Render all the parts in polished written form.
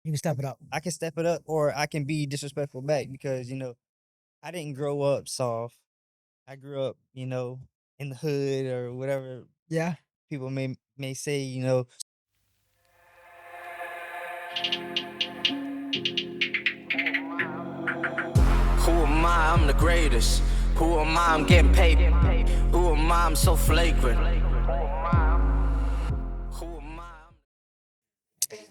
You can step it up. I can step it up, or I can be disrespectful back because I didn't grow up soft. I grew up, in the hood or whatever Yeah. people may say. Who am I? I'm the greatest. Who am I? I'm getting paid. Who am I? I'm so flagrant. Who am I?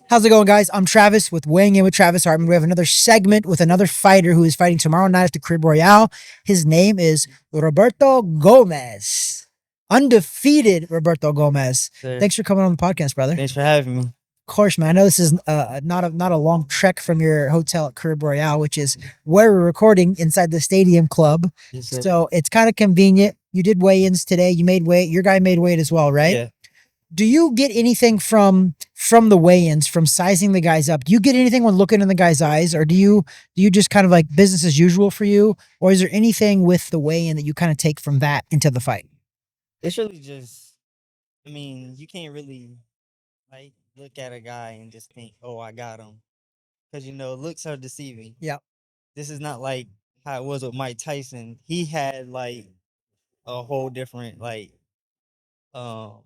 How's it going, guys? I'm Travis with Weighing In with Travis Hartman. We have another segment with another fighter who is fighting tomorrow night at the Crib Royale. His name is Roberto Gomez. Undefeated Roberto Gomez. Sir, Thanks for coming on the podcast, brother. thanks for having me. Of course, man. I know this is not a long trek from your hotel at Crib Royale, which is where we're recording inside the Stadium Club. Yes, sir. So it's kind of convenient. You did weigh-ins today. You made weight. Your guy made weight as well, right? Yeah. Do you get anything from the weigh-ins, from sizing the guys up? Do you get anything when looking in the guy's eyes, or do you just kind of like business as usual for you, or is there anything with the weigh-in that you kind of take from that into the fight? It's really just, you can't really like look at a guy and just think, "Oh, I got him," because looks are deceiving. Yep. This is not like how it was with Mike Tyson. He had like a whole different um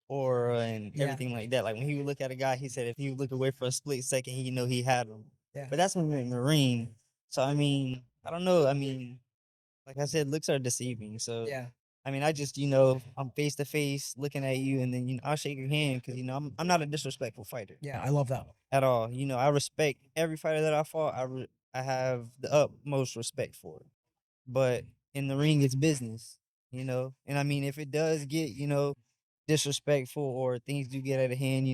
aura and Yeah. everything like that. Like when he would look at a guy, he said if he would look away for a split second, he know he had him. Yeah. But that's when you're in the ring. So I don't know. Like I said, looks are deceiving. So Yeah. I just I'm face to face looking at you, and then I'll shake your hand because I'm not a disrespectful fighter Yeah. I love that. at all. I respect every fighter that I fought. I have the utmost respect for it. But in the ring, it's business. And if it does get disrespectful or things do get out of hand,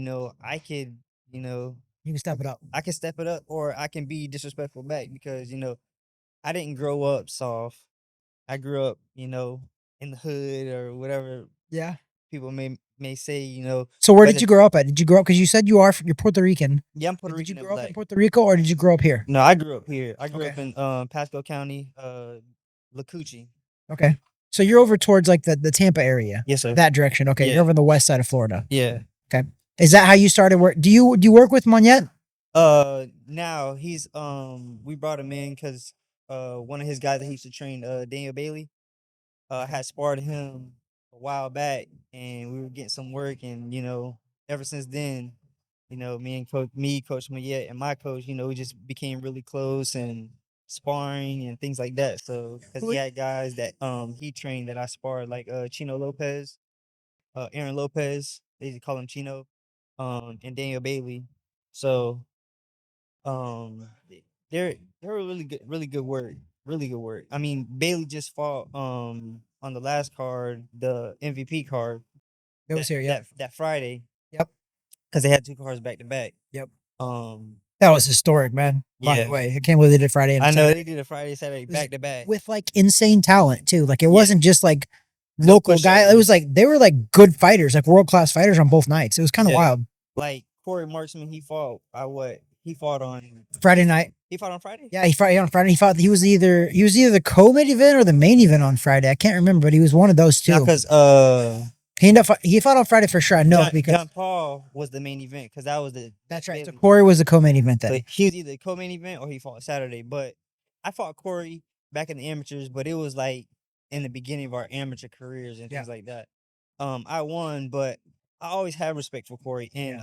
I could you know You can step it up. I can step it up, or I can be disrespectful back because I didn't grow up soft. I grew up in the hood or whatever Yeah. people may say. So where did Whether you grow up at? Did you grow up, because you said you're Puerto Rican? Yeah, I'm Puerto Did you Rican and grow up in black. Puerto Rico, or did you grow up here? No, I grew up here. I grew Okay. up in Pasco County, Lacucci. Okay. So you're over towards like the Tampa area. Yes, sir. That direction. Okay. Yeah. You're over on the west side of Florida. Yeah. Okay. Is that how you started work? Do you work with Monette? Now he's we brought him in because one of his guys that he used to train, Daniel Bailey, had sparred him a while back, and we were getting some work, and ever since then, Coach Mayette, and my coach, we just became really close and sparring and things like that. So because he had guys that he trained that I sparred, like Chino Lopez, Aaron Lopez, they used to call him Chino, and Daniel Bailey. So um, they're a really good work, really good work. Bailey just fought on the last card, the MVP card, It was here. Yeah. that Friday, Yep. because they had two cards back to back. Yep. Um, That was historic, man. By Yeah. the way, I can't believe they did Friday and I know Saturday. they did a Friday, Saturday was back to back. with like insane talent too. Like it Yeah. wasn't just like local guy. It was like they were like good fighters, like world class fighters on both nights. It was kind of Yeah. wild. Like Corey Marksman, he fought. He fought on Friday night. He fought on Friday. Yeah, he fought on Friday. He was either the co-main event or the main event on Friday. I can't remember, but he was one of those two. Because He fought on Friday for sure. I know because John Paul was the main event because that was that's right. So Bailey. Corey was the co-main event then. So he was either the co-main event or he fought Saturday. But I fought Corey back in the amateurs, but it was like in the beginning of our amateur careers and things like that. I won, but I always had respect for Corey and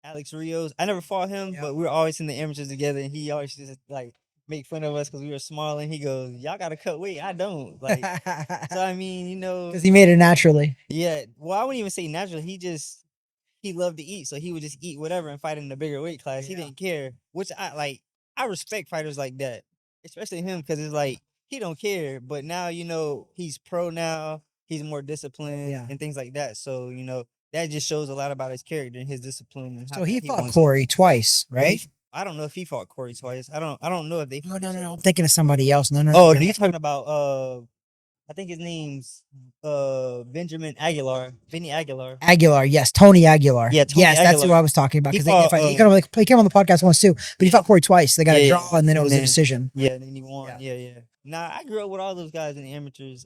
Alex Rios. I never fought him, but we were always in the amateurs together, and he always just like make fun of us because we were small. And he goes, "Y'all gotta cut weight. I don't." Like, so because he made it naturally. Yeah. Well, I wouldn't even say natural. He loved to eat, so he would just eat whatever and fight in the bigger weight class. He didn't care, which I like. I respect fighters like that, especially him, because it's like he don't care. But now he's pro now. He's more disciplined and things like that. So that just shows a lot about his character and his discipline. And so he fought Corey twice, right? I don't know if he fought Corey twice. I don't know if they. No. I'm thinking of somebody else. No. Oh, you're talking about I think his name's Benjamin Aguilar. Benny Aguilar. Aguilar, yes. Tony Aguilar. Yeah, Tony yes, that's who Aguilar. I was talking about. He Because fought, he came on the podcast once too, but he fought Corey twice. They got a Yeah, draw, and then it was a and then- decision. Yeah, and then he won. Yeah. Nah, I grew up with all those guys in the amateurs.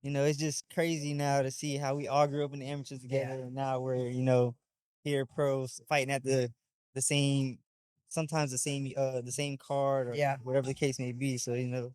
It's just crazy now to see how we all grew up in the amateurs together, and now we're here pros fighting at the the same, sometimes the same card or Yeah. whatever the case may be. So you know,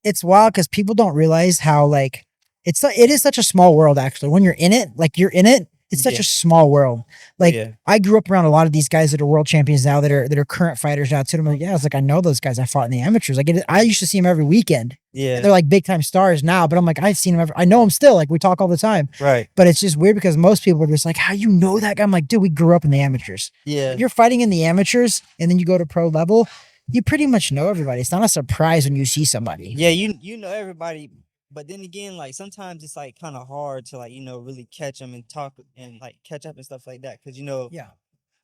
It's wild because people don't realize how like it is such a small world actually. When you're in it, like you're in it, it's such Yeah. a small world. Like Yeah. I grew up around a lot of these guys that are world champions now that are current fighters now too. I'm like, yeah, it's like I know those guys. I fought in the amateurs. Like I used to see them every weekend. Yeah. And they're like big time stars now, but I'm like, I've seen them. I know them still. Like we talk all the time. Right. But it's just weird because most people are just like, how you know that guy? I'm like, dude, we grew up in the amateurs. Yeah. When you're fighting in the amateurs and then you go to pro level, you pretty much know everybody. It's not a surprise when you see somebody. Yeah, you know everybody, but then again, like sometimes it's like kind of hard to like really catch them and talk and like catch up and stuff like that because Yeah.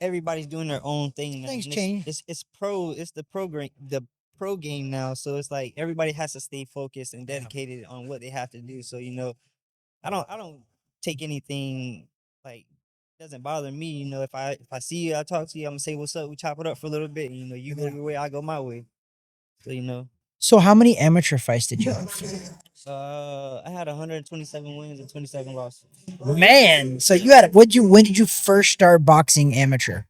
everybody's doing their own thing now. Things And change. it's the pro game now, so it's like everybody has to stay focused and dedicated on what they have to do. So I don't take anything like doesn't bother me. If I see you, I talk to you. I'm gonna say what's up. We chop it up for a little bit. You go Yeah. your way, I go my way. So So how many amateur fights did you have? I had 127 wins and 27 losses. Man, so you had when did you first start boxing amateur?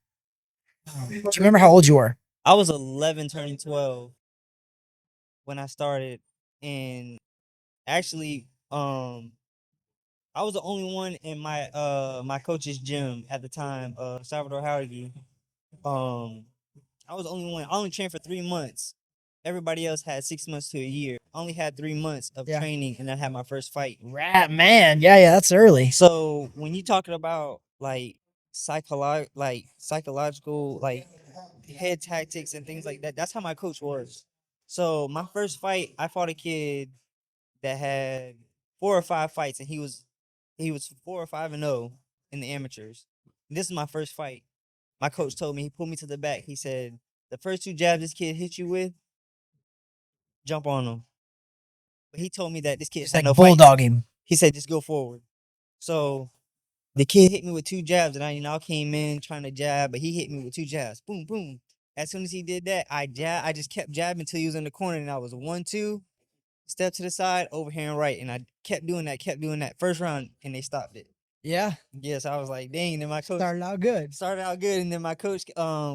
Do you remember how old you were? I was 11 turning 12 when I started, and actually, I was the only one in my coach's gym at the time, Salvador Howdy. Um, I was the only one. I only trained for 3 months. Everybody else had 6 months to a year. I only had 3 months of Yeah. training, and I had my first fight. Rat man, yeah, that's early. So when you talking about like psychological like head tactics and things like that, that's how my coach was. So my first fight, I fought a kid that had 4 or 5 fights, and he was 4 or 5-0 in the amateurs. This is my first fight. My coach told me, he pulled me to the back. He said, "The first 2 jabs this kid hit you with, jump on him." But he told me that this kid It's had like no fight. bulldog him. He said, "Just go forward." So the kid hit me with 2 jabs, and I came in trying to jab, but he hit me with 2 jabs. Boom, boom. As soon as he did that, I just kept jabbing until he was in the corner, and I was 1-2, step to the side, overhand right, and I kept doing that. First round, and they stopped it. Yeah, Yes, I was like, dang. And then my coach started out good. started out good, and then my coach,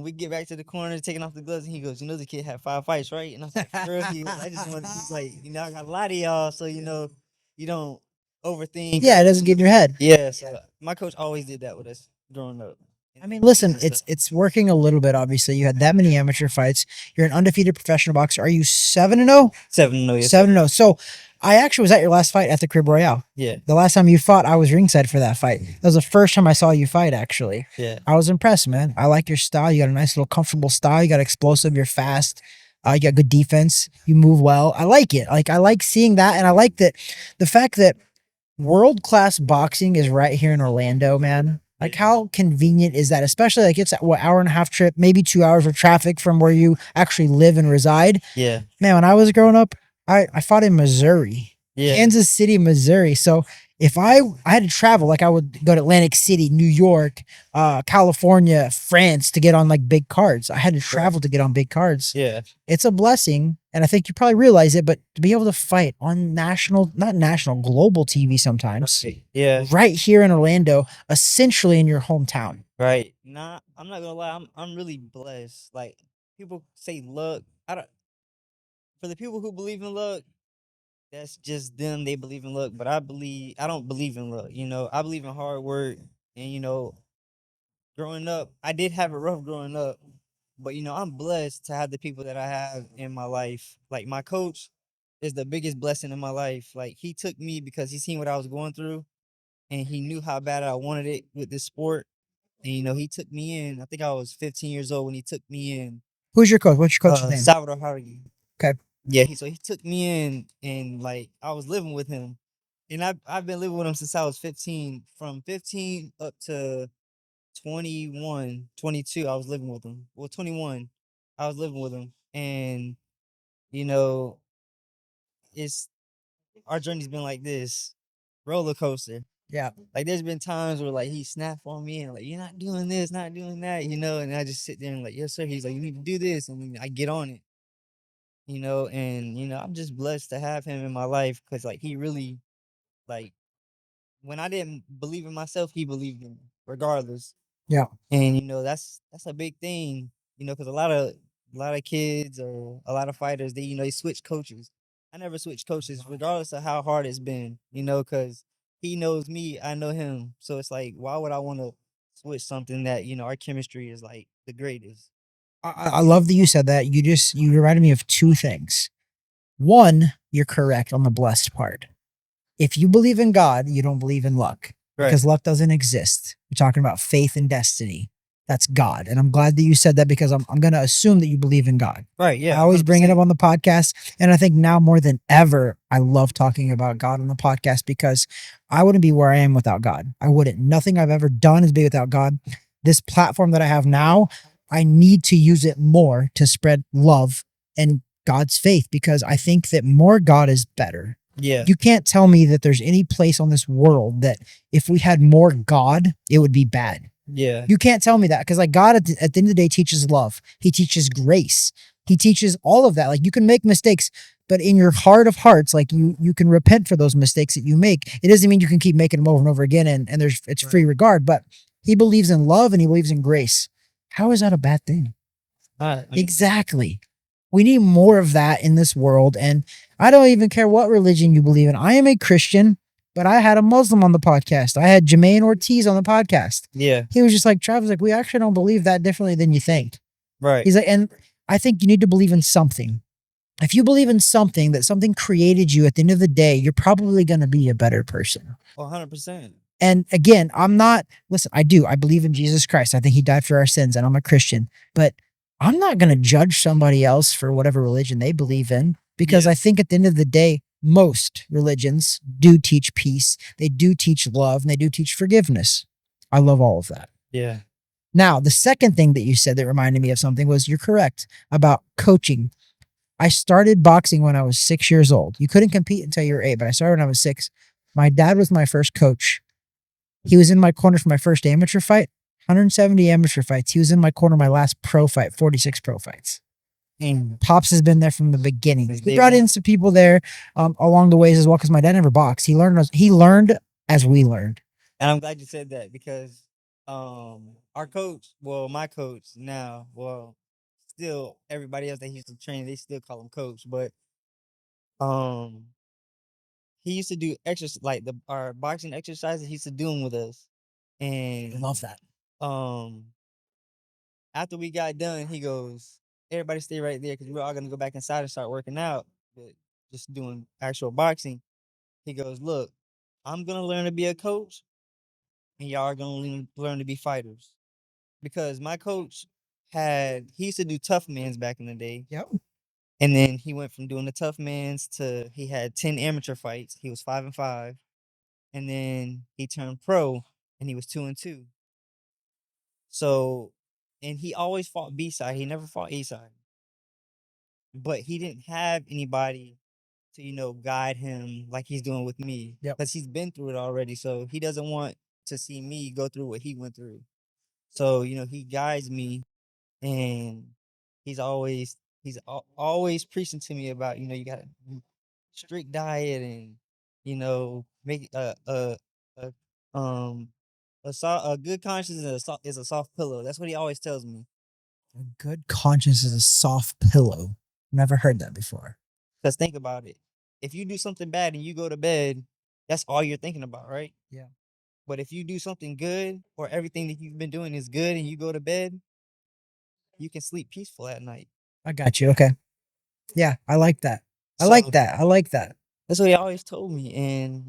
we get back to the corner, taking off the gloves, and he goes, "The kid had 5 fights, right?" And I was like, "For real?" I just wanted. He's like, "I got a lot of y'all, so you don't overthink." Yeah, it doesn't get in your head. Yeah, so my coach always did that with us growing up. I mean, listen, it's working a little bit. Obviously, you had that many amateur fights. You're an undefeated professional boxer. Are you 7-0? 7-0, yes. 7-0. So, I actually was at your last fight at the Crib Royale. Yeah, The last time you fought, I was ringside for that fight. That was the first time I saw you fight. Actually, yeah, I was impressed, man. I like your style. You got a nice little comfortable style. You got explosive. You're fast. You got good defense. You move well. I like it. Like I like seeing that, and I like that the fact that world class boxing is right here in Orlando, man. Like how convenient is that? Especially like it's what hour and a half trip, maybe 2 hours of traffic from where you actually live and reside. yeah, Man, when I was growing up, I fought in Missouri, yeah. Kansas City, Missouri. So if I had to travel, like I would go to Atlantic City, New York, California, France to get on like big cards. I had to travel to get on big cards. Yeah, It's a blessing, and I think you probably realize it. But to be able to fight on not national, global TV sometimes, yeah, right here in Orlando, essentially in your hometown. right. Nah, I'm not gonna lie. I'm really blessed. Like people say, luck. I don't. For the people who believe in luck, that's just them. They believe in luck, but I don't believe in luck. I believe in hard work, and growing up, I did have it rough growing up, but I'm blessed to have the people that I have in my life. Like my coach is the biggest blessing in my life. Like he took me because he seen what I was going through, and he knew how bad I wanted it with this sport. And he took me in. I think I was 15 years old when he took me in. Who's your coach? What's your coach's name? Salvador Howdy. Okay. Yeah, he took me in, and like I was living with him, and I've been living with him since I was 15. From 15 up to 21, 22, I was living with him. Well, 21, I was living with him, and you know, it's our journey's been like this roller coaster. Yeah. Like there's been times where like he snapped on me and like you're not doing this, not doing that, and I just sit there and like, yes sir. He's like, you need to do this, and then I get on it, and I'm just blessed to have him in my life because like he really like when I didn't believe in myself, he believed in me regardless. Yeah. And that's a big thing, because a lot of kids or a lot of fighters, they switch coaches. I never switched coaches, regardless of how hard it's been, because he knows me, I know him. So it's like, why would I want to switch something that our chemistry is like the greatest? I love that you said that. You reminded me of two things. One, you're correct on the blessed part. If you believe in God, you don't believe in luck because luck doesn't exist. We're talking about faith and destiny. That's God. And I'm glad that you said that because I'm going to assume that you believe in God. Right. Yeah. I always bring it 100%. up on the podcast. And I think now more than ever, I love talking about God on the podcast because I wouldn't be where I am without God. I wouldn't. Nothing I've ever done is be without God. This platform that I have now, I need to use it more to spread love and God's faith because I think that more God is better. Yeah. You can't tell me that there's any place on this world that if we had more God, it would be bad. Yeah. You can't tell me that because like God at the end of the day teaches love. He teaches grace. He teaches all of that. Like you can make mistakes, but in your heart of hearts, like you can repent for those mistakes that you make. It doesn't mean you can keep making them over and over again and it's free regard, but he believes in love and he believes in grace. How is that a bad thing? Exactly. We need more of that in this world. And I don't even care what religion you believe in. I am a Christian, but I had a Muslim on the podcast. I had Jermaine Ortiz on the podcast. Yeah. He was just like, Travis, like, we actually don't believe that differently than you think. Right. He's like, and I think you need to believe in something. If you believe in something, that something created you at the end of the day, you're probably going to be a better person. 100%. And again, I believe in Jesus Christ. I think he died for our sins and I'm a Christian, but I'm not going to judge somebody else for whatever religion they believe in because I think at the end of the day, most religions do teach peace. They do teach love and they do teach forgiveness. I love all of that. Yeah. Now, the second thing that you said that reminded me of something was you're correct about coaching. I started boxing when I was 6 years old. You couldn't compete until you were 8, but I started when I was 6. My dad was my first coach. He was in my corner for my first amateur fight, 170 amateur fights. He was in my corner my last pro fight, 46 pro fights. Pops has been there from the beginning. He brought in some people there along the ways as well because my dad never boxed. He learned as we learned. And I'm glad you said that because our coach, well, my coach now, well, still everybody else that he used to train, they still call him coach, but he used to do exercise like our boxing exercises. He used to do them with us, and I love that. After we got done, he goes, "Everybody stay right there because we're all gonna go back inside and start working out, but just doing actual boxing." He goes, "Look, I'm gonna learn to be a coach, and y'all are gonna learn to be fighters." Because my coach he used to do tough mans back in the day. Yep. And then he went from doing the tough mans to he had 10 amateur fights. He was 5-5. And then he turned pro and he was 2-2. So, and he always fought B side. He never fought A side. But he didn't have anybody to, guide him like he's doing with me. Yep. Because he's been through it already. So he doesn't want to see me go through what he went through. So, he guides me and he's always preaching to me about, you got to strict diet and, make a um a good conscience is a soft pillow. That's what he always tells me. A good conscience is a soft pillow. Never heard that before. Because think about it. If you do something bad and you go to bed, that's all you're thinking about, right? Yeah. But if you do something good or everything that you've been doing is good and you go to bed, you can sleep peaceful at night. I got you. Okay. Yeah, I like that. I So like that. I like that. that's what he always told me. And,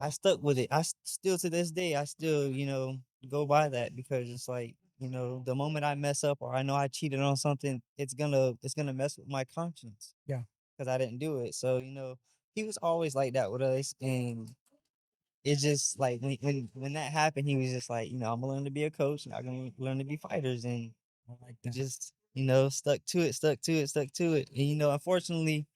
I stuck with it. Still to this day, I still, go by that because it's like, the moment I mess up or I know I cheated on something, it's gonna mess with my conscience. Yeah. Because I didn't do it. So, he was always like that with us. And it's just like when that happened, he was just like, I'm gonna learn to be a coach and I'm gonna learn to be fighters. And I like that. just, stuck to it, stuck to it, stuck to it. And, unfortunately,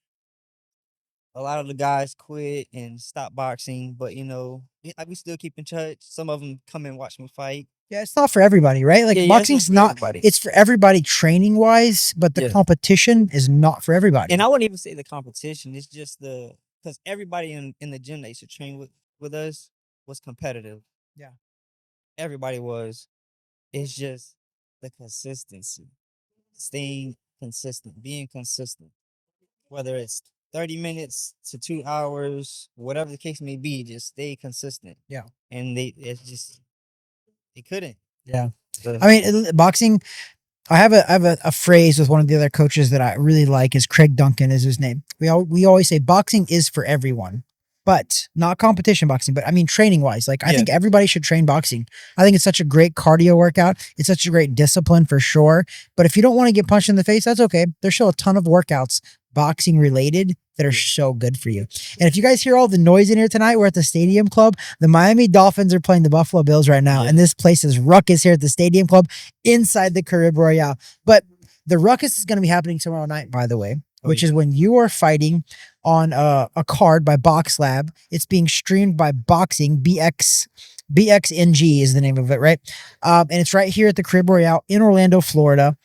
a lot of the guys quit and stopped boxing, but we still keep in touch. Some of them come and watch me fight. Yeah, it's not for everybody, right? Like Yeah, boxing's not, it's for everybody training wise, but the competition is not for everybody. And I wouldn't even say the competition. It's just because everybody in the gym that used to train with us was competitive. Yeah. Everybody was. It's just the consistency, staying consistent, being consistent. Whether it's 30 minutes to 2 hours, whatever the case may be, just stay consistent. Yeah. And it's just they couldn't. Yeah. So, I mean, boxing. I have a phrase with one of the other coaches that I really like. Is Craig Duncan is his name. We always say boxing is for everyone, but not competition boxing. But I mean training wise. Like I think everybody should train boxing. I think it's such a great cardio workout. It's such a great discipline for sure. But if you don't want to get punched in the face, that's okay. There's still a ton of workouts boxing related that are so good for you. And if you guys hear all the noise in here tonight, we're at the Stadium Club. The Miami Dolphins are playing the Buffalo Bills right now. And this place is ruckus here at the Stadium Club inside the Carib Royale. But the ruckus is going to be happening tomorrow night, by the way, which is when you are fighting on a card by Boxlab. It's being streamed by Boxing BXNG is the name of it, right? And it's right here at the Carib Royale in Orlando, Florida.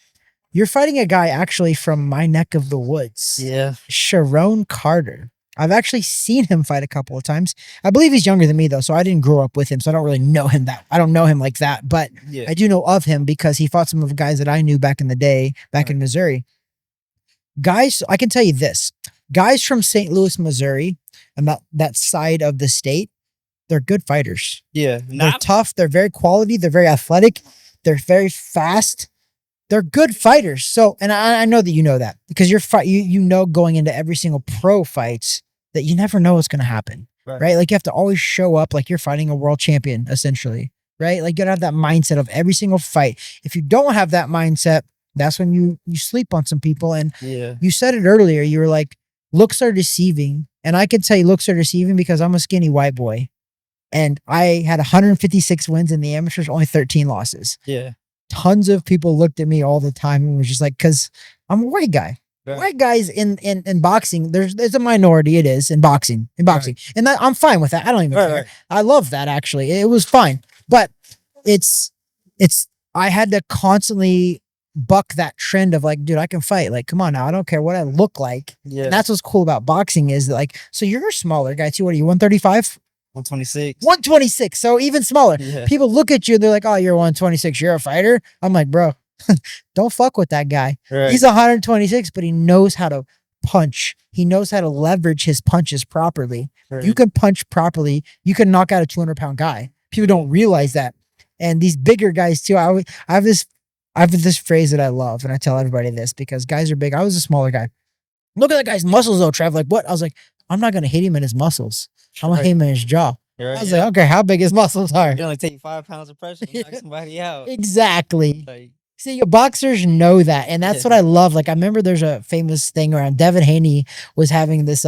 You're fighting a guy actually from my neck of the woods. yeah. Sharon Carter. I've actually seen him fight a couple of times. I believe he's younger than me though, so I didn't grow up with him, so I don't really know him I don't know him like that, but Yeah. I do know of him because he fought some of the guys that I knew back in the day, back in Missouri. Guys, I can tell you this. Guys from St. Louis, Missouri, and that side of the state, they're good fighters. Yeah. They're tough. They're very quality. They're very athletic. They're very fast. They're good fighters. So, and I know that you know that because you know going into every single pro fights that you never know what's going to happen, right? Like you have to always show up like you're fighting a world champion, essentially, right? Like you gotta have that mindset of every single fight. If you don't have that mindset, that's when you sleep on some people. And you said it earlier. You were like, looks are deceiving, and I can tell you, looks are deceiving because I'm a skinny white boy, and I had 156 wins in the amateurs, only 13 losses. Yeah. Tons of people looked at me all the time and was just like, because I'm a white guy. Right. White guys in boxing, there's a minority. It is in boxing, Right. and that I'm fine with that. I don't even care. Right. I love that actually. It was fine, but it's I had to constantly buck that trend of like, dude, I can fight. Like, come on now, I don't care what I look like. Yeah. And that's what's cool about boxing is that, like, so you're a smaller guy too. What are you, 135? 126. 126. So even smaller. Yeah. People look at you, they're like, oh, you're 126. You're a fighter. I'm like, bro, don't fuck with that guy. Right. He's 126, but he knows how to punch. He knows how to leverage his punches properly. Right. You can punch properly. You can knock out a 200-pound guy. People don't realize that. And these bigger guys too. I have this phrase that I love, and I tell everybody this because guys are big. I was a smaller guy. Look at that guy's muscles though, Trev. Like what? I was like, I'm not gonna hit him in his muscles. I'm gonna hit him in his jaw. Right. I was like, okay, how big his muscles are? It only take 5 pounds of pressure to knock somebody out. Exactly. Like, See, boxers know that, and that's what I love. Like, I remember there's a famous thing around. Devin Haney was having this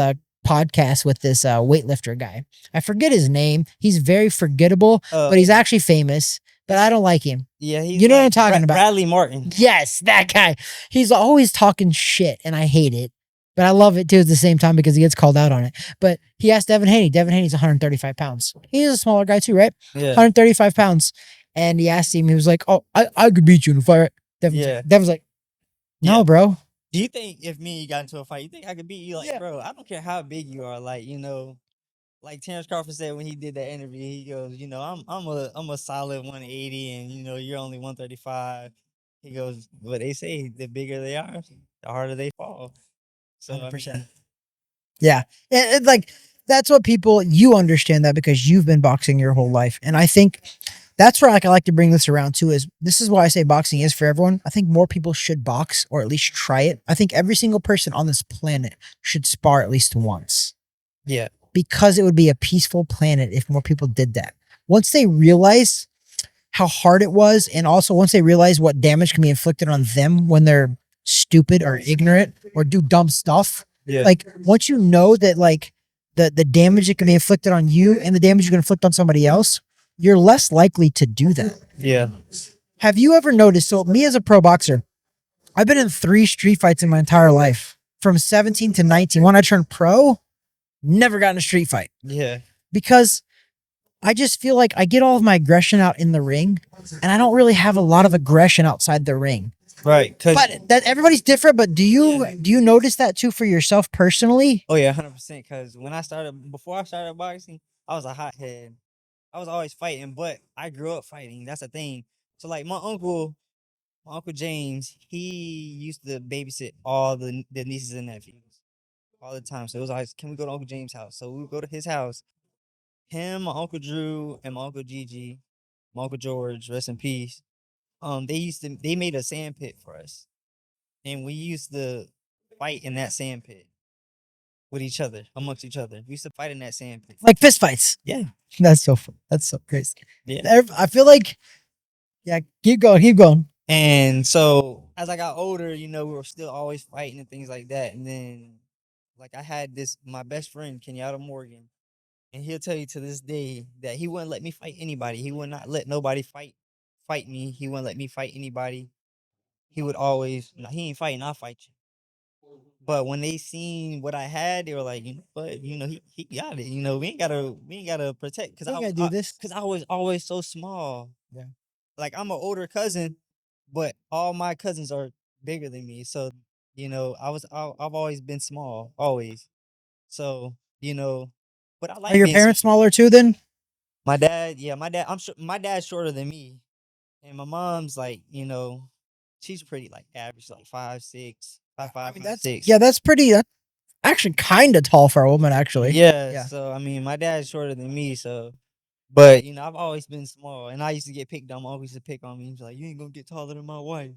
podcast with this weightlifter guy. I forget his name. He's very forgettable, but he's actually famous. But I don't like him. yeah, he's You know what I'm talking about? Bradley Martin. Yes, that guy. He's always talking shit, and I hate it. But I love it too at the same time because he gets called out on it. But he asked Devin Haney. Devin Haney's 135 pounds. He's a smaller guy too, right? Yeah. 135 pounds. And he asked him, he was like, oh, I could beat you in a fight. Devin's like, no, Yeah. bro. Do you think if me and you got into a fight, you think I could beat you? Like, Yeah. bro, I don't care how big you are. Like, you know, like Terrence Crawford said when he did that interview, he goes, you know, I'm a solid 180, and you know, you're only 135. He goes, but they say the bigger they are, the harder they fall. So I mean, 100%. Yeah. It's like, that's what you understand that because you've been boxing your whole life. And I think that's where I like to bring this around too, is this is why I say boxing is for everyone. I think more people should box or at least try it. I think every single person on this planet should spar at least once. yeah, Because it would be a peaceful planet if more people did that. Once they realize how hard it was, and also once they realize what damage can be inflicted on them when they're stupid or ignorant or do dumb stuff. yeah, Like once you know that like the damage that can be inflicted on you and the damage you can inflict on somebody else, you're less likely to do that. yeah, Have you ever noticed? So me as a pro boxer, I've been in 3 street fights in my entire life from 17 to 19. When I turned pro, never got in a street fight yeah, because I just feel like I get all of my aggression out in the ring and I don't really have a lot of aggression outside the ring. right. But that everybody's different. But do you notice that too for yourself personally? Oh yeah, 100%. Because before I started boxing, I was a hothead. I was always fighting, but I grew up fighting. That's the thing. So like my uncle James, he used to babysit all the nieces and nephews all the time. So it was always, can we go to Uncle James' house? So we would go to his house. Him, my uncle Drew, and my uncle Gigi, my uncle George, rest in peace. They made a sand pit for us, and we used to fight in that sand pit with each other, amongst each other. We used to fight in that sand pit. Like fist fights. Yeah, That's so fun. That's so crazy. yeah. I feel like, yeah, keep going, keep going. And so as I got older, you know, we were still always fighting and things like that. And then, like, I had my best friend, Kenyatta Morgan, and he'll tell you to this day that he wouldn't let me fight anybody. He would not let nobody fight me. He wouldn't let me fight anybody. He would always, no, he ain't fighting, I'll fight you. But when they seen what I had, they were like, you know, but you know, he got it. You know, we ain't gotta protect because We ain't gotta do this. because I was always so small. Yeah. Like I'm an older cousin, but all my cousins are bigger than me. So, you know, I've always been small, always. So, you know, but I Are like your being parents smaller too then? my dad, yeah, my dad. I'm sure my dad's shorter than me, and my mom's like, you know, she's pretty like average, like 5'6", 5'5", I mean, 5'6". that's pretty, that's actually kind of tall for a woman, actually. Yeah. Yeah. So I mean, my dad's shorter than me, so. But you know, I've always been small, and I used to get picked on. My uncle used to pick on me. He's like, "You ain't gonna get taller than my wife."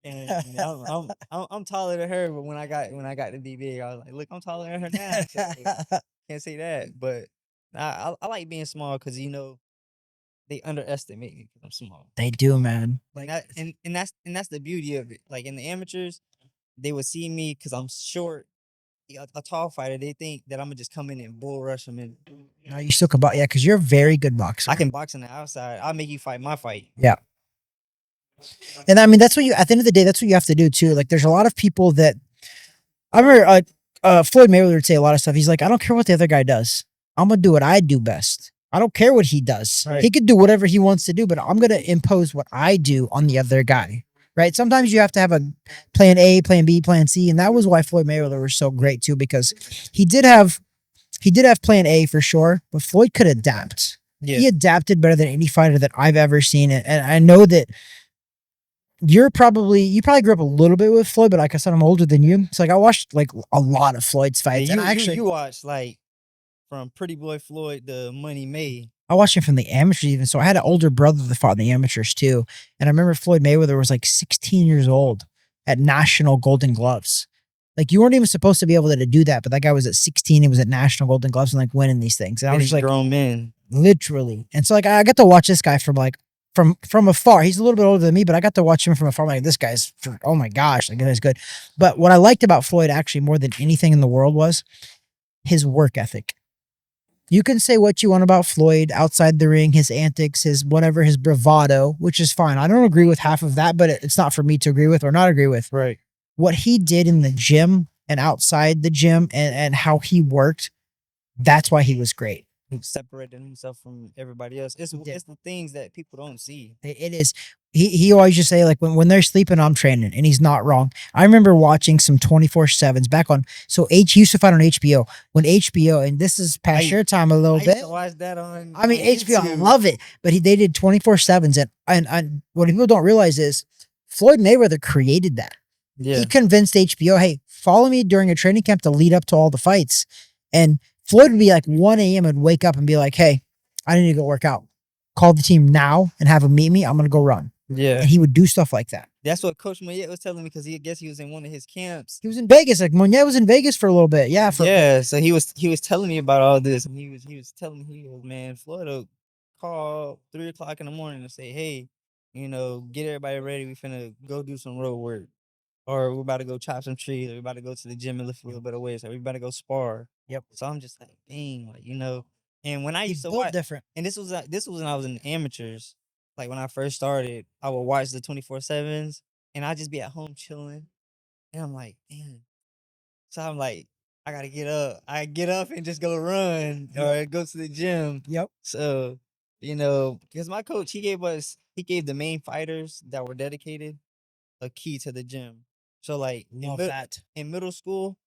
And you know, I'm taller than her, but when I got to be big, I was like, "Look, I'm taller than her now." So can't say that, but I like being small because you know they underestimate me because I'm small. They do, man. Like that, and that's the beauty of it. Like in the amateurs, they would see me because I'm short, a tall fighter. They think that I'm gonna just come in and bull rush them, and No, you still can box. Yeah, because you're a very good boxer. I can box on the outside. I'll make you fight my fight. Yeah. And I mean, that's what you, at the end of the day, that's what you have to do too. Like, there's a lot of people that, I remember Floyd Mayweather would say a lot of stuff. He's like, I don't care what the other guy does. I'm going to do what I do best. I don't care what he does. Right. He could do whatever he wants to do, but I'm going to impose what I do on the other guy. Right. Sometimes you have to have a plan A, plan B, plan C. And that was why Floyd Mayweather was so great too, because he did have plan A for sure, but Floyd could adapt. Yeah. He adapted better than any fighter that I've ever seen. And I know that you probably grew up a little bit with Floyd, but like I said, I'm older than you. So like I watched like a lot of Floyd's fights. Yeah, And I actually you watched like from Pretty Boy Floyd to Money May. I watched him from the amateurs even. So I had an older brother that fought in the amateurs too. And I remember Floyd Mayweather was like 16 years old at National Golden Gloves. Like you weren't even supposed to be able to do that, but that guy was at 16 and was at National Golden Gloves and like winning these things. And I was just like, grown men. literally. And so like I got to watch this guy from like from afar. He's a little bit older than me, but I got to watch him from afar. I'm like, this guy's, oh my gosh, like this is good. But what I liked about Floyd actually more than anything in the world was his work ethic. You can say what you want about Floyd outside the ring, his antics, his whatever, his bravado, which is fine. I don't agree with half of that, but it's not for me to agree with or not agree with. Right. What he did in the gym and outside the gym and how he worked, that's why he was great. He separated himself from everybody else. It's the things that people don't see. It is. He always just say like when they're sleeping, I'm training, and he's not wrong. I remember watching some 24/7s back on. So he used to fight on HBO when HBO, and this is past your time a little I bit. used to watch that on. I mean on HBO, I YouTube. love it, but they did 24/7s, and what people don't realize is Floyd Mayweather created that. Yeah. He convinced HBO, hey, follow me during a training camp to lead up to all the fights, and Floyd would be like 1 a.m. and wake up and be like, hey, I need to go work out. Call the team now and have them meet me. I'm going to go run. Yeah. And he would do stuff like that. That's what Coach Mayette was telling me because he was in one of his camps. He was in Vegas. Like Monette was in Vegas for a little bit. Yeah. So he was telling me about all this, and he was telling me, man, Floyd will call 3 o'clock in the morning and say, hey, you know, get everybody ready. We finna go do some road work. Or we're about to go chop some trees, or we're about to go to the gym and lift a little bit of weights, or we're about to go spar. Yep. So I'm just like, dang, like, you know. And when I used to built watch, different. and this was when I was in amateurs. Like when I first started, I would watch the 24/7s, and I'd just be at home chilling, and I'm like, damn. So I'm like, I gotta get up. I get up and just go run or go to the gym. Yep. So, you know, because my coach, he gave the main fighters that were dedicated a key to the gym. So like in middle school,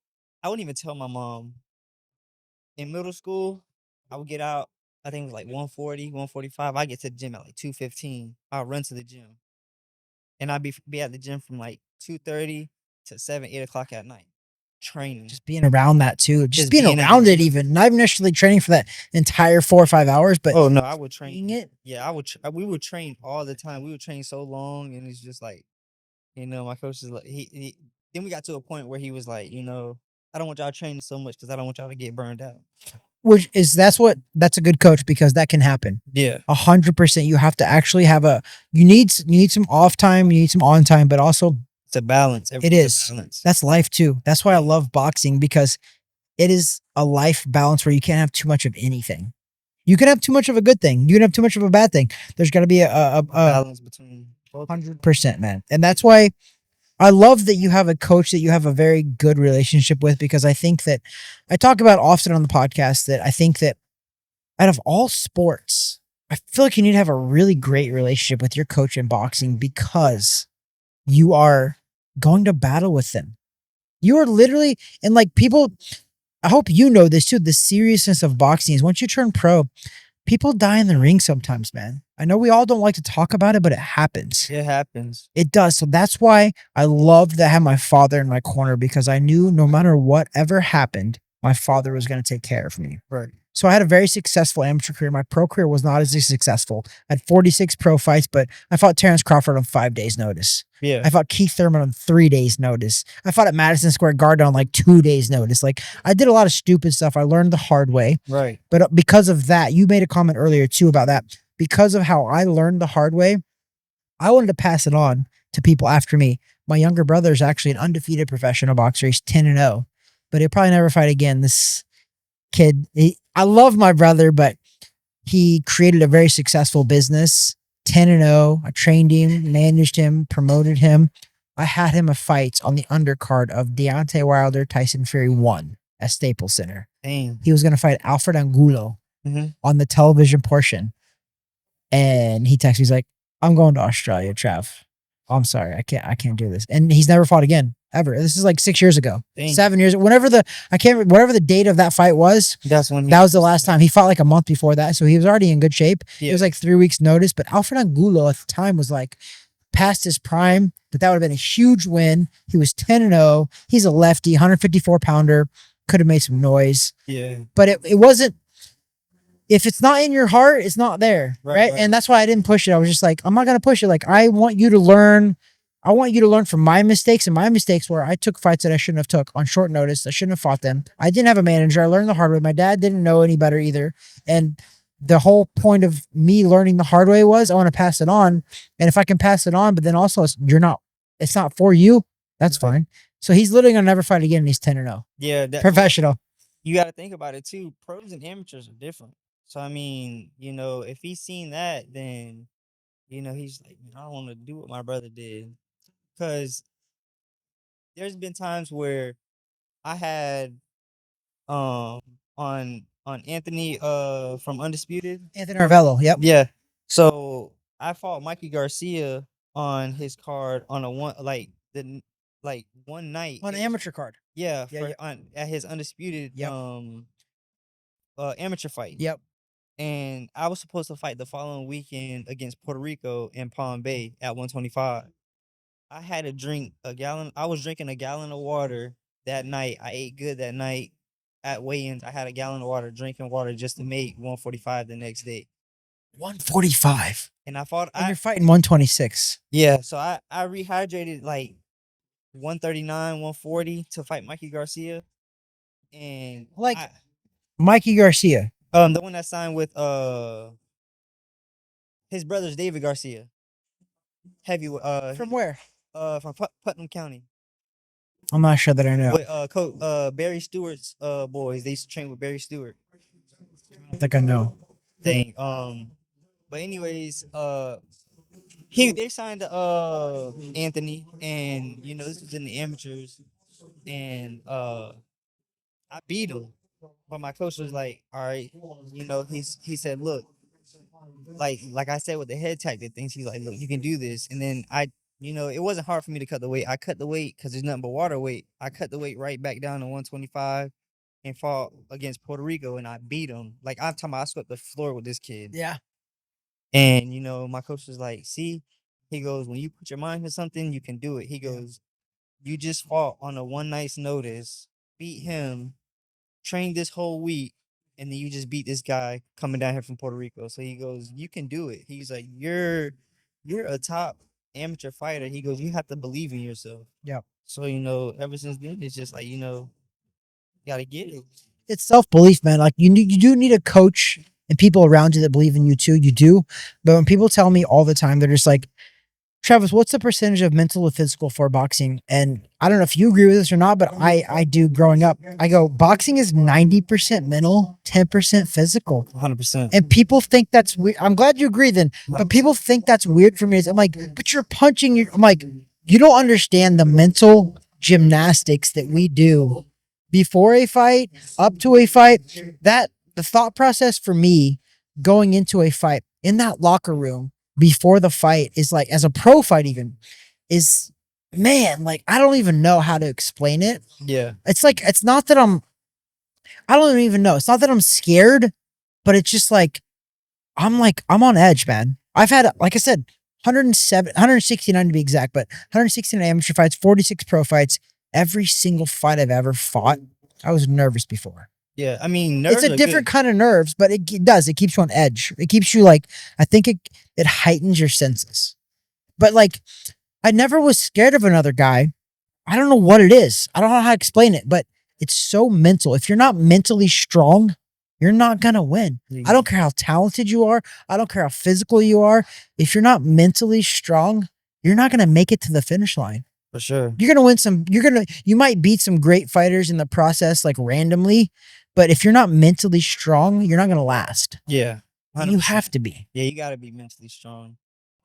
I wouldn't even tell my mom. In middle school, I would get out. I think it was like 140, 145. I get to the gym at like 2:15. I'll run to the gym, and I'll be at the gym from like 2:30 to 7, 8 o'clock at night, training. Just being around that too. Just being being at the around it gym. even. Not even necessarily training for that entire 4 or 5 hours, but Oh no, I would being train. it. Yeah, I would. We would train all the time. We would train so long, and it's just like, my coach is like, he. Then we got to a point where he was like, I don't want y'all training so much because I don't want y'all to get burned out. Which is that's a good coach because that can happen. Yeah, 100%. You have to actually have you need some off time, you need some on time, but also it's a balance. it is. That's life too. That's why I love boxing because it is a life balance where you can't have too much of anything. You can have too much of a good thing. You can have too much of a bad thing. There's got to be a balance between both. 100%, man. And that's why I love that you have a coach that you have a very good relationship with because I think that I talk about often on the podcast that I think that out of all sports, I feel like you need to have a really great relationship with your coach in boxing because you are going to battle with them. You are literally, and like people, I hope you know this too. The seriousness of boxing is once you turn pro, people die in the ring sometimes, man. I know we all don't like to talk about it, but it happens. It happens. It does. So that's why I love that I have my father in my corner because I knew no matter what ever happened, my father was going to take care of me. Right. So I had a very successful amateur career. My pro career was not as successful. I had 46 pro fights, but I fought Terrence Crawford on 5 days' notice. Yeah. I fought Keith Thurman on 3 days' notice. I fought at Madison Square Garden on like 2 days' notice. Like I did a lot of stupid stuff. I learned the hard way. Right. But because of that, you made a comment earlier too about that. Because of how I learned the hard way, I wanted to pass it on to people after me. My younger brother is actually an undefeated professional boxer. He's 10-0, but he'll probably never fight again. This kid, I love my brother, but he created a very successful business. 10-0. I trained him, managed him, promoted him. I had him a fight on the undercard of Deontay Wilder, Tyson Fury 1 at Staples Center. Dang. He was going to fight Alfred Angulo on the television portion. And he texted me, he's like, I'm going to Australia, Trav. Oh, I'm sorry. I can't do this. And he's never fought again, ever. This is like 6 years ago, Dang. 7 years. Whatever the date of that fight was, That was the last time. He fought like a month before that. So he was already in good shape. Yeah. It was like 3 weeks notice, but Alfred Angulo at the time was like past his prime, but that would have been a huge win. He was 10-0. He's a lefty, 154 pounder, could have made some noise. Yeah. But it wasn't, if it's not in your heart, it's not there. Right. And that's why I didn't push it. I was just like, I'm not going to push it. Like, I want you to learn. I want you to learn from my mistakes, and my mistakes where I took fights that I shouldn't have took on short notice. I shouldn't have fought them. I didn't have a manager. I learned the hard way. My dad didn't know any better either. And the whole point of me learning the hard way was I want to pass it on. And if I can pass it on, but then also it's not for you, that's fine. So he's literally going to never fight again. And he's 10-0. Yeah. Professional. You got to think about it too. Pros and amateurs are different. So, I mean, if he's seen that, then, he's like, I don't want to do what my brother did. Because there's been times where I had on Anthony from Undisputed. Anthony Arvello. Yep. Yeah. So I fought Mikey Garcia on his card on one night. On an amateur card. Yeah, at his Undisputed amateur fight. Yep. And I was supposed to fight the following weekend against Puerto Rico in Palm Bay at 125. I had to drink a gallon. I was drinking a gallon of water that night. I ate good that night. At weigh-ins, I had a gallon of water, drinking water just to make 145 the next day. 145. And I fought. And you're fighting 126. Yeah, so I rehydrated like 139, 140 to fight Mikey Garcia. And Mikey Garcia. The one that signed with his brother's David Garcia. Heavyweight. From where? From Putnam County. I'm not sure that I know. With Coach Barry Stewart's boys. They used to train with Barry Stewart. I think I know. Dang. But anyways, they signed Anthony, and this was in the amateurs, and I beat him. But my coach was like, all right, he said, look, like I said with the head tactic things, he's like, look, you can do this. And then it wasn't hard for me to cut the weight. I cut the weight because there's nothing but water weight. I cut the weight right back down to 125. and fought against Puerto Rico, and I beat him. Like I'm talking about, I swept the floor with this kid. Yeah. And my coach was like, "See," he goes, "when you put your mind to something, you can do it." He goes, "You just fought on a one night's notice, beat him, trained this whole week, and then you just beat this guy coming down here from Puerto Rico." So he goes, "You can do it." He's like, "You're a top amateur fighter." He goes, "You have to believe in yourself." Yeah. So ever since then, it's just like gotta get it. It's self-belief, man. Like you do need a coach and people around you that believe in you too. You do. But when people tell me all the time, they're just like, Travis, what's the percentage of mental and physical for boxing? And I don't know if you agree with this or not, but I do growing up. I go, boxing is 90% mental, 10% physical. 100%. And people think that's weird. I'm glad you agree then, but people think that's weird for me. I'm like, but you're punching. I'm like, you don't understand the mental gymnastics that we do before a fight, up to a fight. That the thought process for me going into a fight in that locker room before the fight is like, as a pro fight, even is, man, like, I don't even know how to explain it. Yeah. It's like, I don't even know. It's not that I'm scared, but it's just like, I'm on edge, man. I've had, like I said, 169 to be exact, but 169 amateur fights, 46 pro fights. Every single fight I've ever fought, I was nervous before. Yeah, I mean, It's nerves a are different good. kind of nerves, but it does. It keeps you on edge. It keeps you like, I think it heightens your senses. But like, I never was scared of another guy. I don't know what it is. I don't know how to explain it, but it's so mental. If you're not mentally strong, you're not going to win. I don't care how talented you are. I don't care how physical you are. If you're not mentally strong, you're not going to make it to the finish line. For sure. You're going to win you might beat some great fighters in the process, like randomly, but if you're not mentally strong, you're not going to last. Yeah. And you 100%. have to be. Yeah, you got to be mentally strong.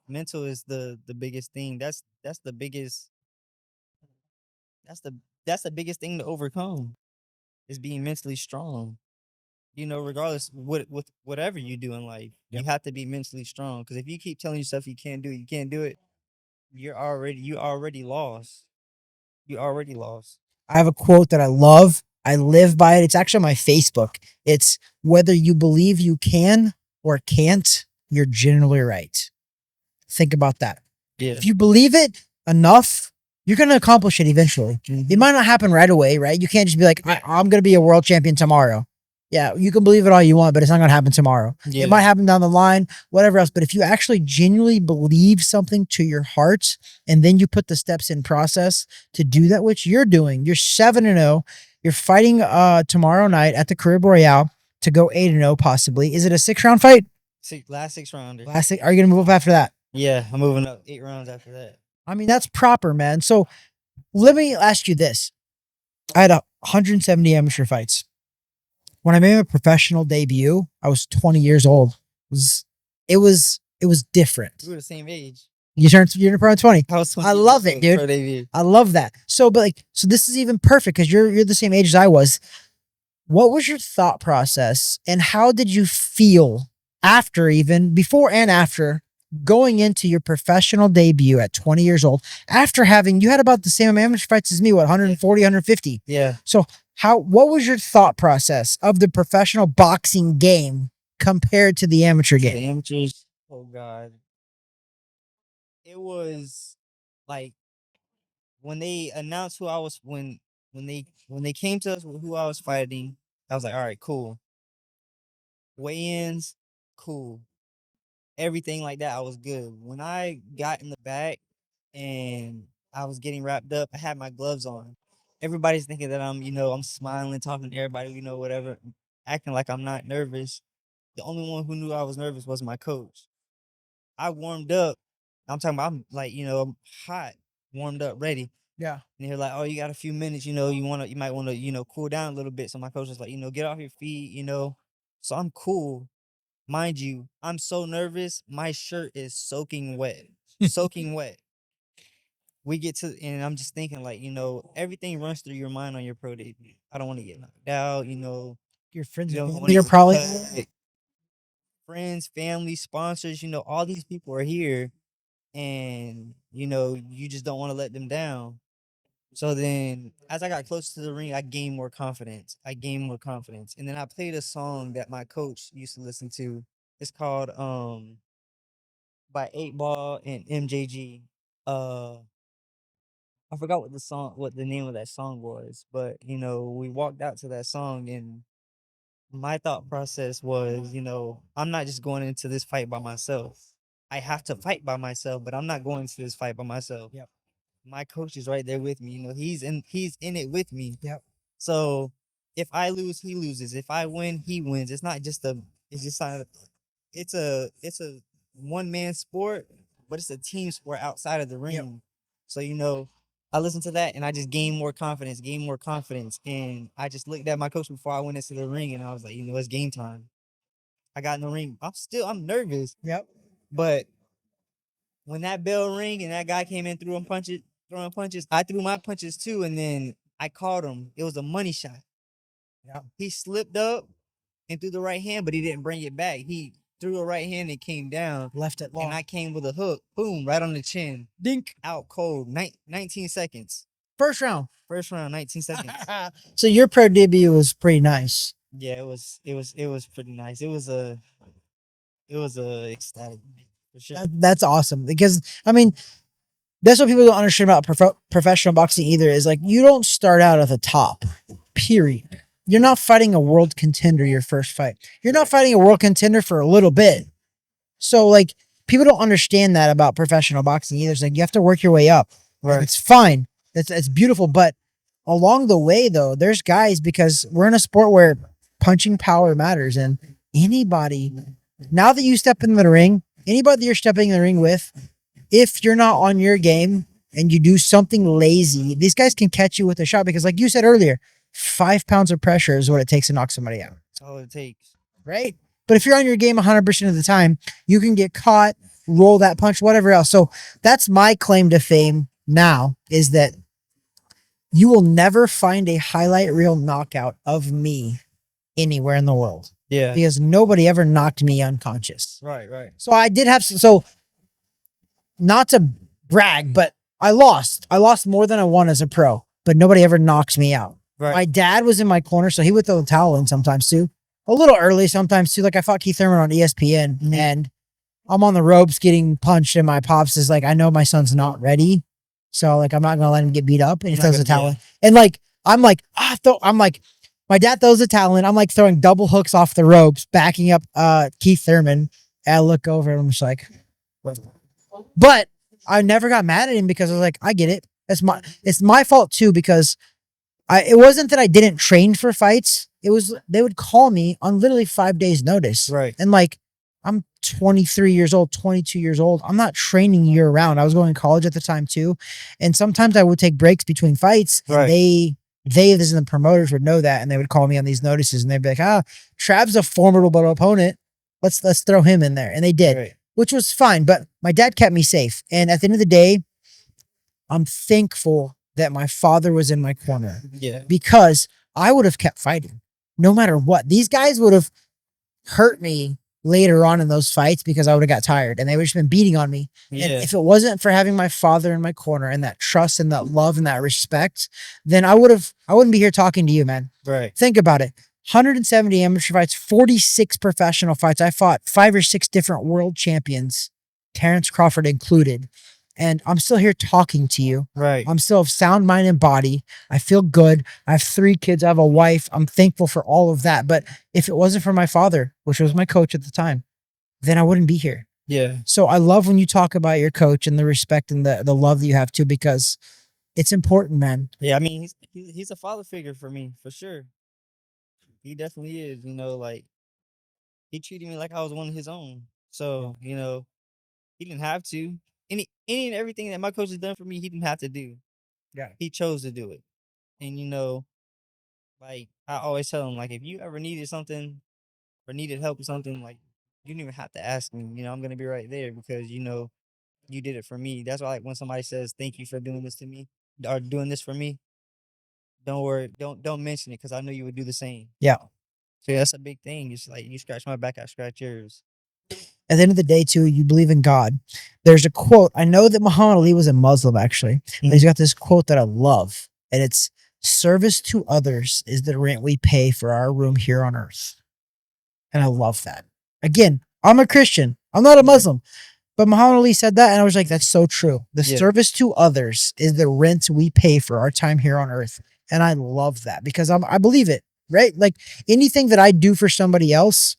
Mental is the biggest thing. That's the biggest. That's the biggest thing to overcome. Is being mentally strong. Regardless with whatever you do in life, you have to be mentally strong. Because if you keep telling yourself you can't do it, you already lost. You already lost. I have a quote that I love. I live by it. It's actually on my Facebook. It's whether you believe you can or can't, you're generally right. Think about that. Yeah. If you believe it enough, you're going to accomplish it eventually. It might not happen right away, right? You can't just be like, I'm going to be a world champion tomorrow. Yeah, you can believe it all you want, but it's not going to happen tomorrow. Yeah. It might happen down the line, whatever else. But if you actually genuinely believe something to your heart, and then you put the steps in process to do that, which you're doing, you're 7-0. You're fighting tomorrow night at the Carib Royale to go 8-0 possibly. Is it a 6-round fight? Last 6 rounder. Are you going to move up after that? Yeah, I'm moving up 8 rounds after that. I mean, that's proper, man. So let me ask you this. I had 170 amateur fights. When I made my professional debut, I was 20 years old. It was different. We were the same age. You're pro 20. I was 20 I years love old it, dude. pro debut. I love that. So this is even perfect because you're the same age as I was. What was your thought process and how did you feel before and after going into your professional debut at 20 years old after you had about the same amateur fights as me, 140, 150. Yeah. So what was your thought process of the professional boxing game compared to the amateur game? The amateurs, oh God. It was like when they announced who I was when they came to us with who I was fighting, I was like, all right, cool. Weigh-ins, cool. Everything like that, I was good. When I got in the back and I was getting wrapped up, I had my gloves on. Everybody's thinking that I'm smiling, talking to everybody, whatever, acting like I'm not nervous. The only one who knew I was nervous was my coach. I warmed up. I'm talking about, I'm like, I'm hot, warmed up, ready. Yeah. And they're like, oh, you got a few minutes, you might want to, cool down a little bit. So my coach was like, get off your feet, So I'm cool. Mind you, I'm so nervous. My shirt is soaking wet. Soaking wet. We get to, and I'm just thinking, like, everything runs through your mind on your pro debut. I don't want to get knocked out, Your friends You know, and when family are it's probably cut, friends, family, sponsors, all these people are here, and you just don't want to let them down. So then, as I got closer to the ring, I gained more confidence. And then I played a song that my coach used to listen to. It's called by 8 Ball and MJG. Uh, I forgot what the name of that song was, but we walked out to that song, and my thought process was, I'm not just going into this fight by myself. I have to fight by myself, but I'm not going into this fight by myself. Yep. My coach is right there with me. He's in it with me. Yep. So if I lose, he loses. If I win, he wins. It's just not it's a one man sport, but it's a team sport outside of the ring. Yep. So I listened to that and I just gained more confidence. And I just looked at my coach before I went into the ring and I was like, it's game time. I got in the ring. I'm nervous, Yep. but when that bell rang and that guy came in throwing punches, I threw my punches too, and then I caught him. It was a money shot. Yeah. He slipped up and threw the right hand, but he didn't bring it back. He threw a right hand and came down. Left it long. And I came with a hook. Boom, right on the chin. Dink. Out cold. 19 seconds. First round. 19 seconds. So your pro debut was pretty nice. Yeah, it was pretty nice. It was ecstatic for sure. That's awesome because that's what people don't understand about professional boxing either. Is like you don't start out at the top. Period. You're not fighting a world contender your first fight. You're not fighting a world contender for a little bit. So like people don't understand that about professional boxing either. It's like you have to work your way up. Right. It's fine. That's beautiful. But along the way though, there's guys because we're in a sport where punching power matters. And anybody, now that you step in the ring, anybody that you're stepping in the ring with, if you're not on your game and you do something lazy, these guys can catch you with a shot because like you said earlier, 5 pounds of pressure is what it takes to knock somebody out. That's all it takes. Right? But if you're on your game 100% of the time, you can get caught, roll that punch, whatever else. So that's my claim to fame now is that you will never find a highlight reel knockout of me anywhere in the world. Yeah. Because nobody ever knocked me unconscious. Right. So I did have, so not to brag, but I lost. I lost more than I won as a pro, but nobody ever knocked me out. Right. My dad was in my corner, so he would throw the towel in sometimes too. A little early sometimes too. Like I fought Keith Thurman on ESPN and I'm on the ropes getting punched and my pops is like, I know my son's not ready. So like, I'm not going to let him get beat up. And he throws the towel in. And like, I'm like, my dad throws the towel in. I'm like throwing double hooks off the ropes, backing up Keith Thurman. And I look over and I'm just like, but I never got mad at him because I was like, I get it. It's my fault too, because it wasn't that I didn't train for fights. It was, they would call me on literally 5 days notice. Right. And like, I'm 23 years old, 22 years old. I'm not training year round. I was going to college at the time too. And sometimes I would take breaks between fights. Right. They, as in the promoters would know that. And they would call me on these notices and they'd be like, Trav's a formidable opponent. Let's throw him in there. And they did, Right. which was fine. But my dad kept me safe. And at the end of the day, I'm thankful that my father was in my corner. Yeah. Because I would have kept fighting no matter what. These guys would have hurt me later on in those fights because I would have got tired and they would have just been beating on me. Yeah. And if it wasn't for having my father in my corner and that trust and that love and that respect, then I wouldn't be here talking to you, man. Right. Think about it. 170 amateur fights, 46 professional fights. I fought 5 or 6 different world champions, Terrence Crawford included. And I'm still here talking to you. Right. I'm still of sound mind and body. I feel good. I have 3 kids. I have a wife. I'm thankful for all of that. But if it wasn't for my father, which was my coach at the time, then I wouldn't be here. Yeah. So I love when you talk about your coach and the respect and the love that you have too, because it's important, man. Yeah. I mean, he's a father figure for me, for sure. He definitely is. Like he treated me like I was one of his own. So, he didn't have to. Any and everything that my coach has done for me, he didn't have to do. Yeah. He chose to do it. And like I always tell him, like, if you ever needed something or needed help with something, like you didn't even have to ask me. I'm gonna be right there because you did it for me. That's why, like, when somebody says thank you for doing this to me or doing this for me, don't worry, don't mention it because I know you would do the same. Yeah. So that's a big thing. It's like you scratch my back, I scratch yours. At the end of the day, too, you believe in God. There's a quote. I know that Muhammad Ali was a Muslim, actually. But he's got this quote that I love. And it's service to others is the rent we pay for our room here on earth. And I love that. Again, I'm a Christian. I'm not a Muslim. But Muhammad Ali said that, and I was like, that's so true. The service to others is the rent we pay for our time here on earth. And I love that because I believe it, right? Like anything that I do for somebody else,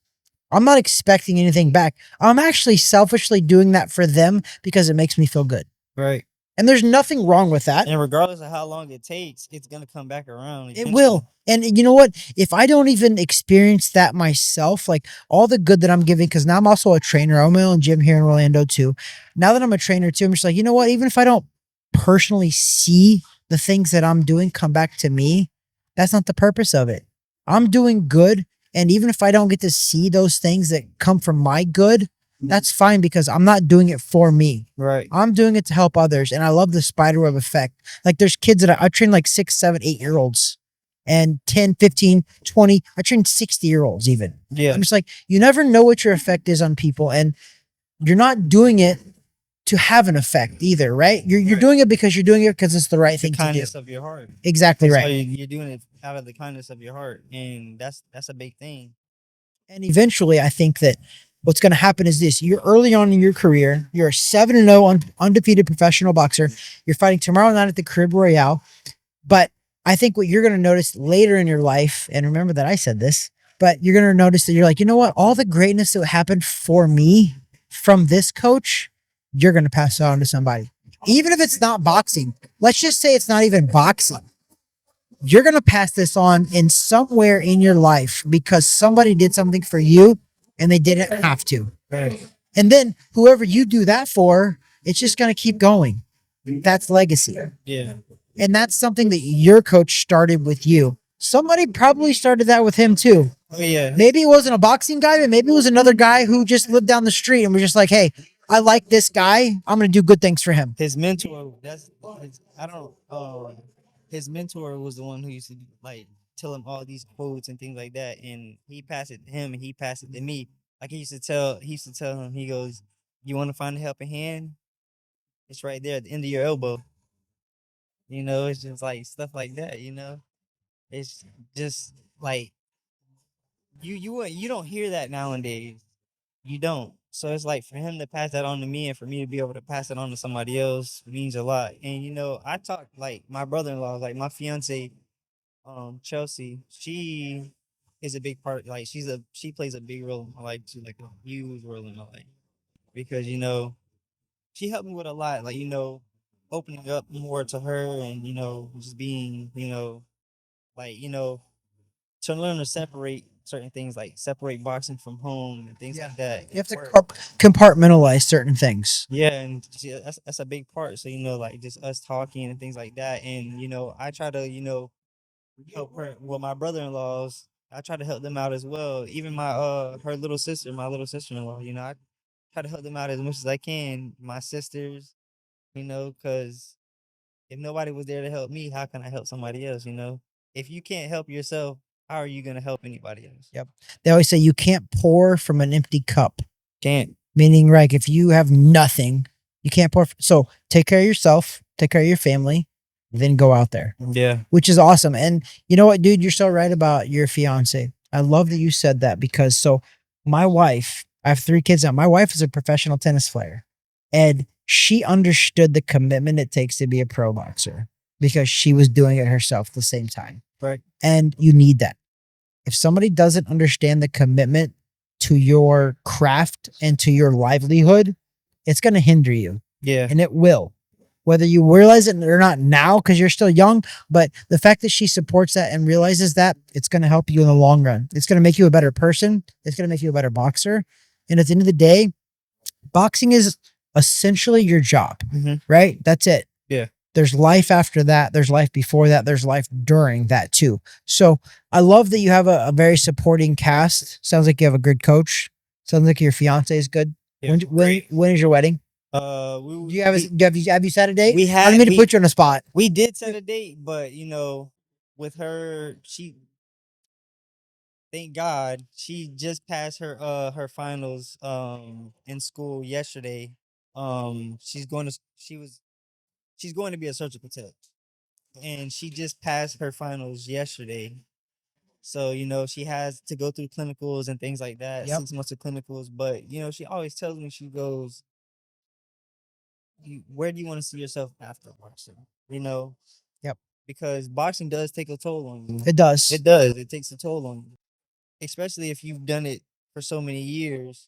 I'm not expecting anything back. I'm actually selfishly doing that for them because it makes me feel good. Right. And there's nothing wrong with that. And regardless of how long it takes, it's going to come back around. It will. And you know what? If I don't even experience that myself, like all the good that I'm giving, because now I'm also a trainer. I own my own gym here in Orlando too. Now that I'm a trainer too, I'm just like, you know what? Even if I don't personally see the things that I'm doing come back to me, that's not the purpose of it. I'm doing good. And even if I don't get to see those things that come from my good, that's fine because I'm not doing it for me. Right. I'm doing it to help others. And I love the spiderweb effect. Like there's kids that I train like 6, 7, 8-year-olds and 10, 15, 20. I train 60-year-olds even. Yeah. I'm just like, you never know what your effect is on people. And you're not doing it to have an effect either, right? You're doing it because you're doing it because it's the right thing to do. Kindness of your heart. Exactly So right. you're doing it out of the kindness of your heart. And that's a big thing. And eventually, I think that what's going to happen is this. You're early on in your career. You're a 7-0 undefeated professional boxer. You're fighting tomorrow night at the Crib Royale. But I think what you're going to notice later in your life, and remember that I said this, but you're going to notice that you're like, you know what? All the greatness that happened for me from this coach, you're going to pass it on to somebody. Even if it's not boxing. Let's just say it's not even boxing. You're going to pass this on in somewhere in your life because somebody did something for you and they didn't have to. Right. And then whoever you do that for, it's just going to keep going. That's legacy. Yeah. And that's something that your coach started with you. Somebody probably started that with him too. Oh, yeah. Maybe it wasn't a boxing guy, but maybe it was another guy who just lived down the street and was just like, hey, I like this guy. I'm going to do good things for him. His mentor, his mentor was the one who used to like tell him all these quotes and things like that. And he passed it to him and he passed it to me. Like he used to tell him, he goes, you want to find a helping hand? It's right there at the end of your elbow. You know, it's just like stuff like that, you know? It's just like you don't hear that nowadays. You don't. So it's like for him to pass that on to me and for me to be able to pass it on to somebody else means a lot. And you know, I talk like my brother-in-law, like my fiance, Chelsea, she is a big part. Like she plays a big role in my life too, like a huge role in my life because you know she helped me with a lot. Like you know, opening up more to her and you know just being you know like you know to learn to separate certain things, like separate boxing from home and things like that. You have to compartmentalize certain things. Yeah, and that's a big part. So you know, like just us talking and things like that. And you know, I try to you know help her. Well, my brother-in-laws, I try to help them out as well. Even my her little sister, my little sister-in-law. You know, I try to help them out as much as I can. My sisters, you know, because if nobody was there to help me, how can I help somebody else? You know, if you can't help yourself, how are you gonna help anybody else? Yep. They always say you can't pour from an empty cup. Can't. Meaning, like, if you have nothing, you can't pour. So take care of yourself, take care of your family, then go out there. Yeah. Which is awesome. And you know what, dude, you're so right about your fiance. I love that you said that because so my wife, I have 3 kids now. My wife is a professional tennis player and she understood the commitment it takes to be a pro boxer because she was doing it herself at the same time. Right. And you need that. If somebody doesn't understand the commitment to your craft and to your livelihood, it's going to hinder you. Yeah. And it will. Whether you realize it or not now because you're still young, but the fact that she supports that and realizes that, it's going to help you in the long run. It's going to make you a better person. It's going to make you a better boxer. And at the end of the day, boxing is essentially your job, right? That's it. Yeah. There's life after that. There's life before that. There's life during that too. So I love that you have a very supporting cast. Sounds like you have a good coach. Sounds like your fiance is good. Yeah. When is your wedding? Do you have you set a date? We had. I didn't mean to put you on the spot. We did set a date, but you know, with her, thank God she just passed her finals in school yesterday. She's going to be a surgical tech, and she just passed her finals yesterday. So, she has to go through clinicals and things like that, Yep. 6 months of clinicals. But, she always tells me, she goes, where do you want to see yourself after boxing? Yep. Because boxing does take a toll on you. It does. It does. It takes a toll on you, especially if you've done it for so many years.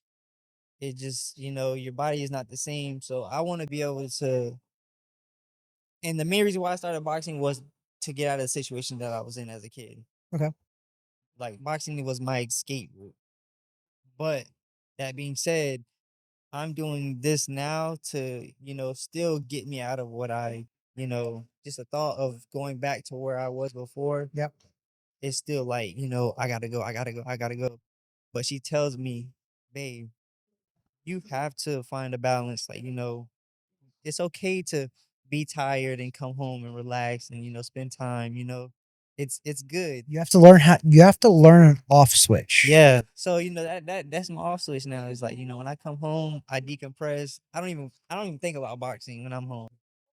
It just, your body is not the same. So I want to be able to. And the main reason why I started boxing was to get out of the situation that I was in as a kid. Okay. Like, boxing was my escape route. But that being said, I'm doing this now to, still get me out of what just the thought of going back to where I was before. Yep. It's still like, I gotta go, I gotta go, I gotta go. But she tells me, babe, you have to find a balance. Like, it's okay to be tired and come home and relax and, spend time, it's good. You have to learn an off switch. Yeah. So, that's my off switch now. It's like, when I come home, I decompress. I don't even think about boxing when I'm home.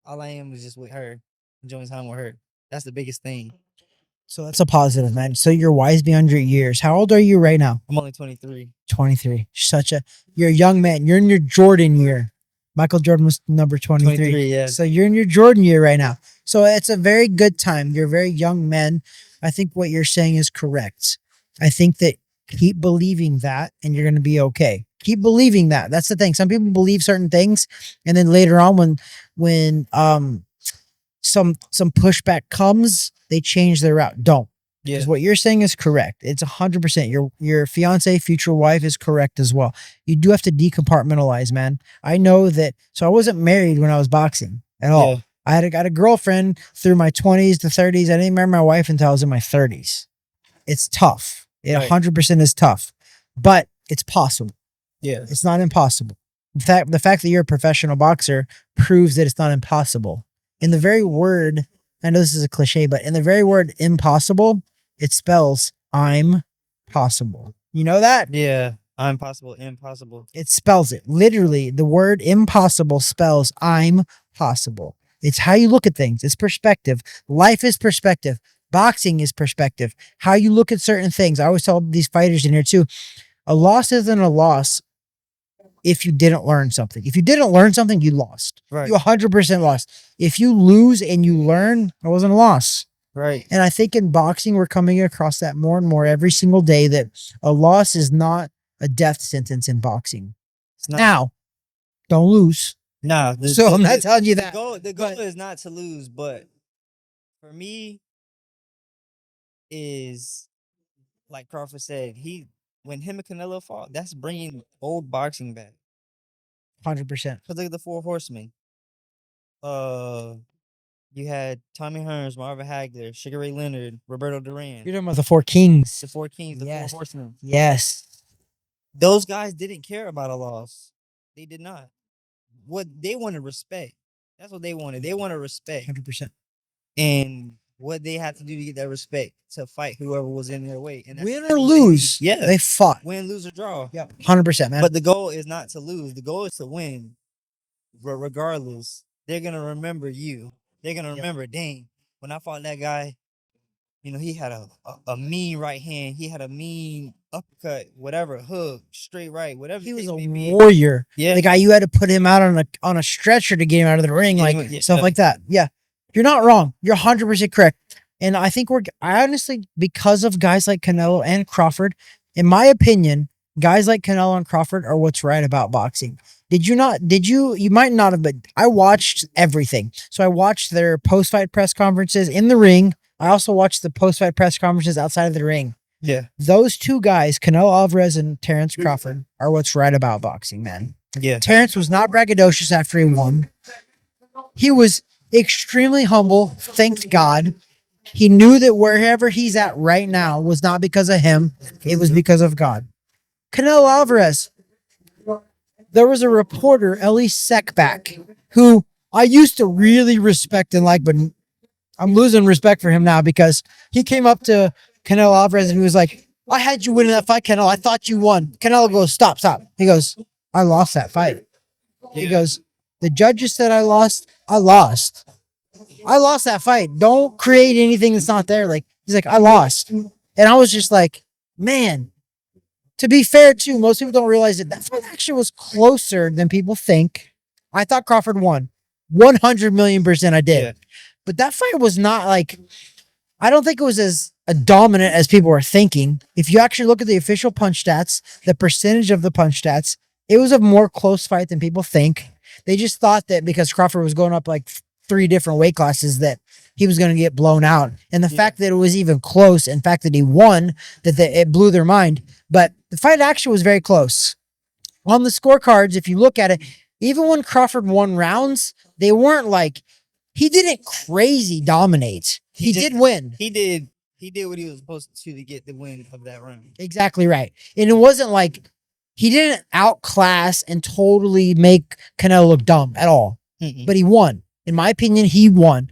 All I am is just with her, enjoying time with her. That's the biggest thing. So that's a positive, man. So you're wise beyond your years. How old are you right now? I'm only 23. 23. You're a young man. You're in your Jordan year. Michael Jordan was number 23. 23, yeah. So you're in your Jordan year right now. So it's a very good time. You're a very young man. I think what you're saying is correct. I think that keep believing that and you're going to be okay. Keep believing that. That's the thing. Some people believe certain things and then later on when some pushback comes, they change their route. Don't. Yeah. Because what you're saying is correct. It's 100%. Your fiance, future wife is correct as well. You do have to decompartmentalize, man. I know that. So I wasn't married when I was boxing at all. Yeah. I got a girlfriend through my 20s to 30s. I didn't marry my wife until I was in my 30s. It's tough. It Right. 100% is tough, but it's possible. Yeah. It's not impossible. The fact that you're a professional boxer proves that it's not impossible. In the very word, I know this is a cliche, but in the very word impossible, it spells I'm possible. You know that? Yeah. I'm possible, impossible. It spells it. Literally, the word impossible spells I'm possible. It's how you look at things. It's perspective. Life is perspective. Boxing is perspective. How you look at certain things. I always tell these fighters in here too, a loss isn't a loss if you didn't learn something. If you didn't learn something, you lost. Right. You 100% lost. If you lose and you learn, it wasn't a loss. Right. And I think in boxing, we're coming across that more and more every single day, that a loss is not a death sentence in boxing. It's not. Now, don't lose. Nah. So I'm not telling you that. The goal is not to lose, but for me, is like Crawford said, when him and Canelo fought, that's bringing old boxing back. 100%. Because look at the Four Horsemen. You had Tommy Hearns, Marvin Hagler, Sugar Ray Leonard, Roberto Duran. You're talking about the Four Kings. The Four Kings, the Yes. Four Horsemen. Yes. Those guys didn't care about a loss. They did not. What they wanted respect. That's what they wanted. They wanted respect. 100%. And what they had to do to get that respect, to fight whoever was in their way. And Win or lose, yeah, they fought. Win, lose, or draw. Yep. 100%, man. But the goal is not to lose. The goal is to win. Regardless, they're gonna remember you. They're gonna remember, dang, when I fought that guy, he had a mean right hand. He had a mean uppercut, whatever, hook, straight right, whatever. He was a warrior. Yeah. The guy, you had to put him out on a stretcher to get him out of the ring, stuff like that. Yeah. You're not wrong. You're 100% correct. And I think I honestly, because of guys like Canelo and Crawford, in my opinion, guys like Canelo and Crawford are what's right about boxing. You might not have, but I watched everything. So I watched their post-fight press conferences in the ring. I also watched the post-fight press conferences outside of the ring. Yeah. Those two guys, Canelo Alvarez and Terrence Crawford, are what's right about boxing, man. Yeah. Terrence was not braggadocious after he won. He was extremely humble, thanked God. He knew that wherever he's at right now was not because of him. It was because of God. Canelo Alvarez. There was a reporter, Ellie Seckback, who I used to really respect and like, but I'm losing respect for him now because he came up to Canelo Alvarez and he was like, I had you winning that fight, Canelo. I thought you won. Canelo goes, stop. He goes, I lost that fight. He goes, the judges said I lost. I lost that fight. Don't create anything that's not there. Like, he's like, I lost. And I was just like, man, to be fair too, most people don't realize that fight actually was closer than people think. I thought Crawford won. 100,000,000% I did. Yeah. But that fight was not like, I don't think it was as dominant as people were thinking. If you actually look at the official punch stats, the percentage of the punch stats, it was a more close fight than people think. They just thought that because Crawford was going up like 3 different weight classes that he was going to get blown out. And the fact that it was even close, and fact that he won, it blew their mind. But the fight actually was very close. On the scorecards, if you look at it, even when Crawford won rounds, they weren't like, he didn't crazy dominate. He did win. He did what he was supposed to get the win of that round. Exactly right. And it wasn't like he didn't outclass and totally make Canelo look dumb at all. But he won. In my opinion, he won.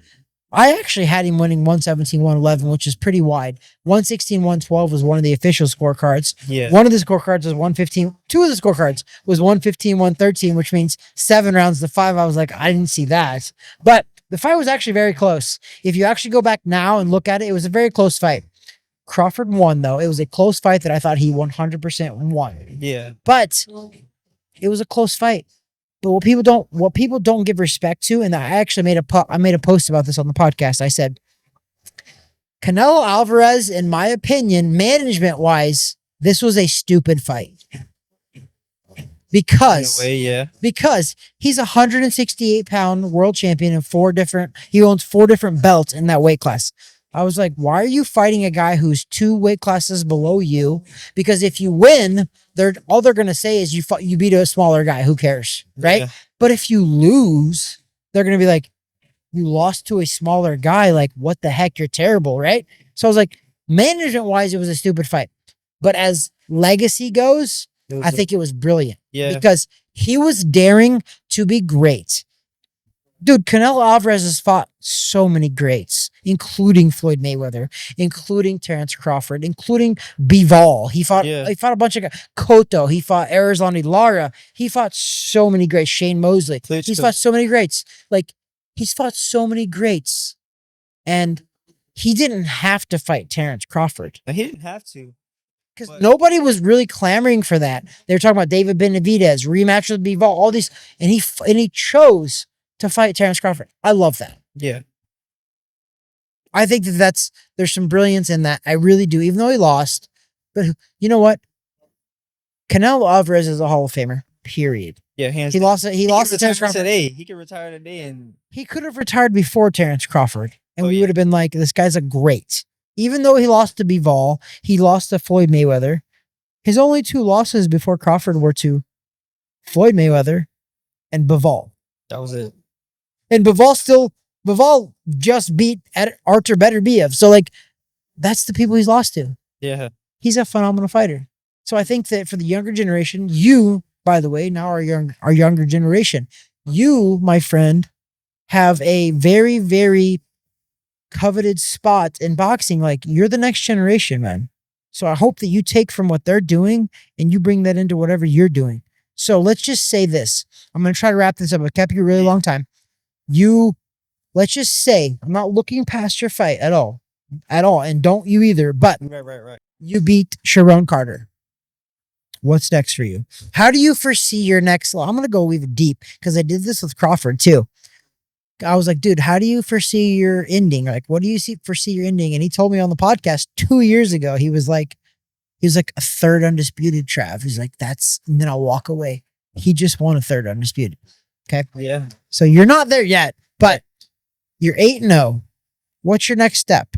I actually had him winning 117, 111, which is pretty wide. 116, 112 was one of the official scorecards. Yeah. One of the scorecards was 115. 2 of the scorecards was 115, 113, which means 7 rounds to 5. I was like, I didn't see that. But the fight was actually very close. If you actually go back now and look at it, it was a very close fight. Crawford won, though. It was a close fight that I thought he 100% won. Yeah. But it was a close fight. But what people don't give respect to, and I actually made a post about this on the podcast. I said, Canelo Alvarez, in my opinion, management wise, this was a stupid fight. Because he's a 168-pound world champion and he owns 4 different belts in that weight class. I was like, why are you fighting a guy who's 2 weight classes below you? Because if you win, all they're going to say is you beat a smaller guy. Who cares? Right? Yeah. But if you lose, they're going to be like, you lost to a smaller guy. Like, what the heck? You're terrible. Right? So I was like, management wise, it was a stupid fight. But as legacy goes, I think it was brilliant. Yeah. Because he was daring to be great. Dude, Canelo Alvarez has fought so many greats, including Floyd Mayweather, including Terrence Crawford, including Bivol. He fought a bunch of guys. Cotto. He fought Arizona Lara. He fought so many greats. Shane Mosley. He's fought so many greats. Like, he's fought so many greats. And he didn't have to fight Terrence Crawford. He didn't have to. Because nobody was really clamoring for that. They were talking about David Benavidez, rematch with Bivol, all these. And he chose to fight Terrence Crawford. I love that. Yeah. I think there's some brilliance in that. I really do, even though he lost. But you know what? Canelo Alvarez is a Hall of Famer, period. Yeah, hands he down. lost to Terrence Crawford today. He could retire today, and he could have retired before Terrence Crawford. And we would have been like, this guy's a great. Even though he lost to Bivol, he lost to Floyd Mayweather. His only 2 losses before Crawford were to Floyd Mayweather and Bivol. That was it. And Bivol just beat Artur Beterbiev. So, like, that's the people he's lost to. Yeah. He's a phenomenal fighter. So I think that for the younger generation, you, by the way, now our younger generation, you, my friend, have a very, very coveted spot in boxing. Like, you're the next generation, man. So I hope that you take from what they're doing and you bring that into whatever you're doing. So let's just say this. I'm going to try to wrap this up. I've kept you a really long time. Let's just say, I'm not looking past your fight at all, and don't you either, but right. You beat Sharon Carter. What's next for you? How do you foresee your next? I'm going to go even deep because I did this with Crawford too. I was like, dude, how do you foresee your ending? Like, what do you foresee your ending? And he told me on the podcast 2 years ago, he was like a 3rd undisputed Trav. He's like, and then I'll walk away. He just won a 3rd undisputed. Okay. Yeah. So you're not there yet, but you're 8-0. What's your next step?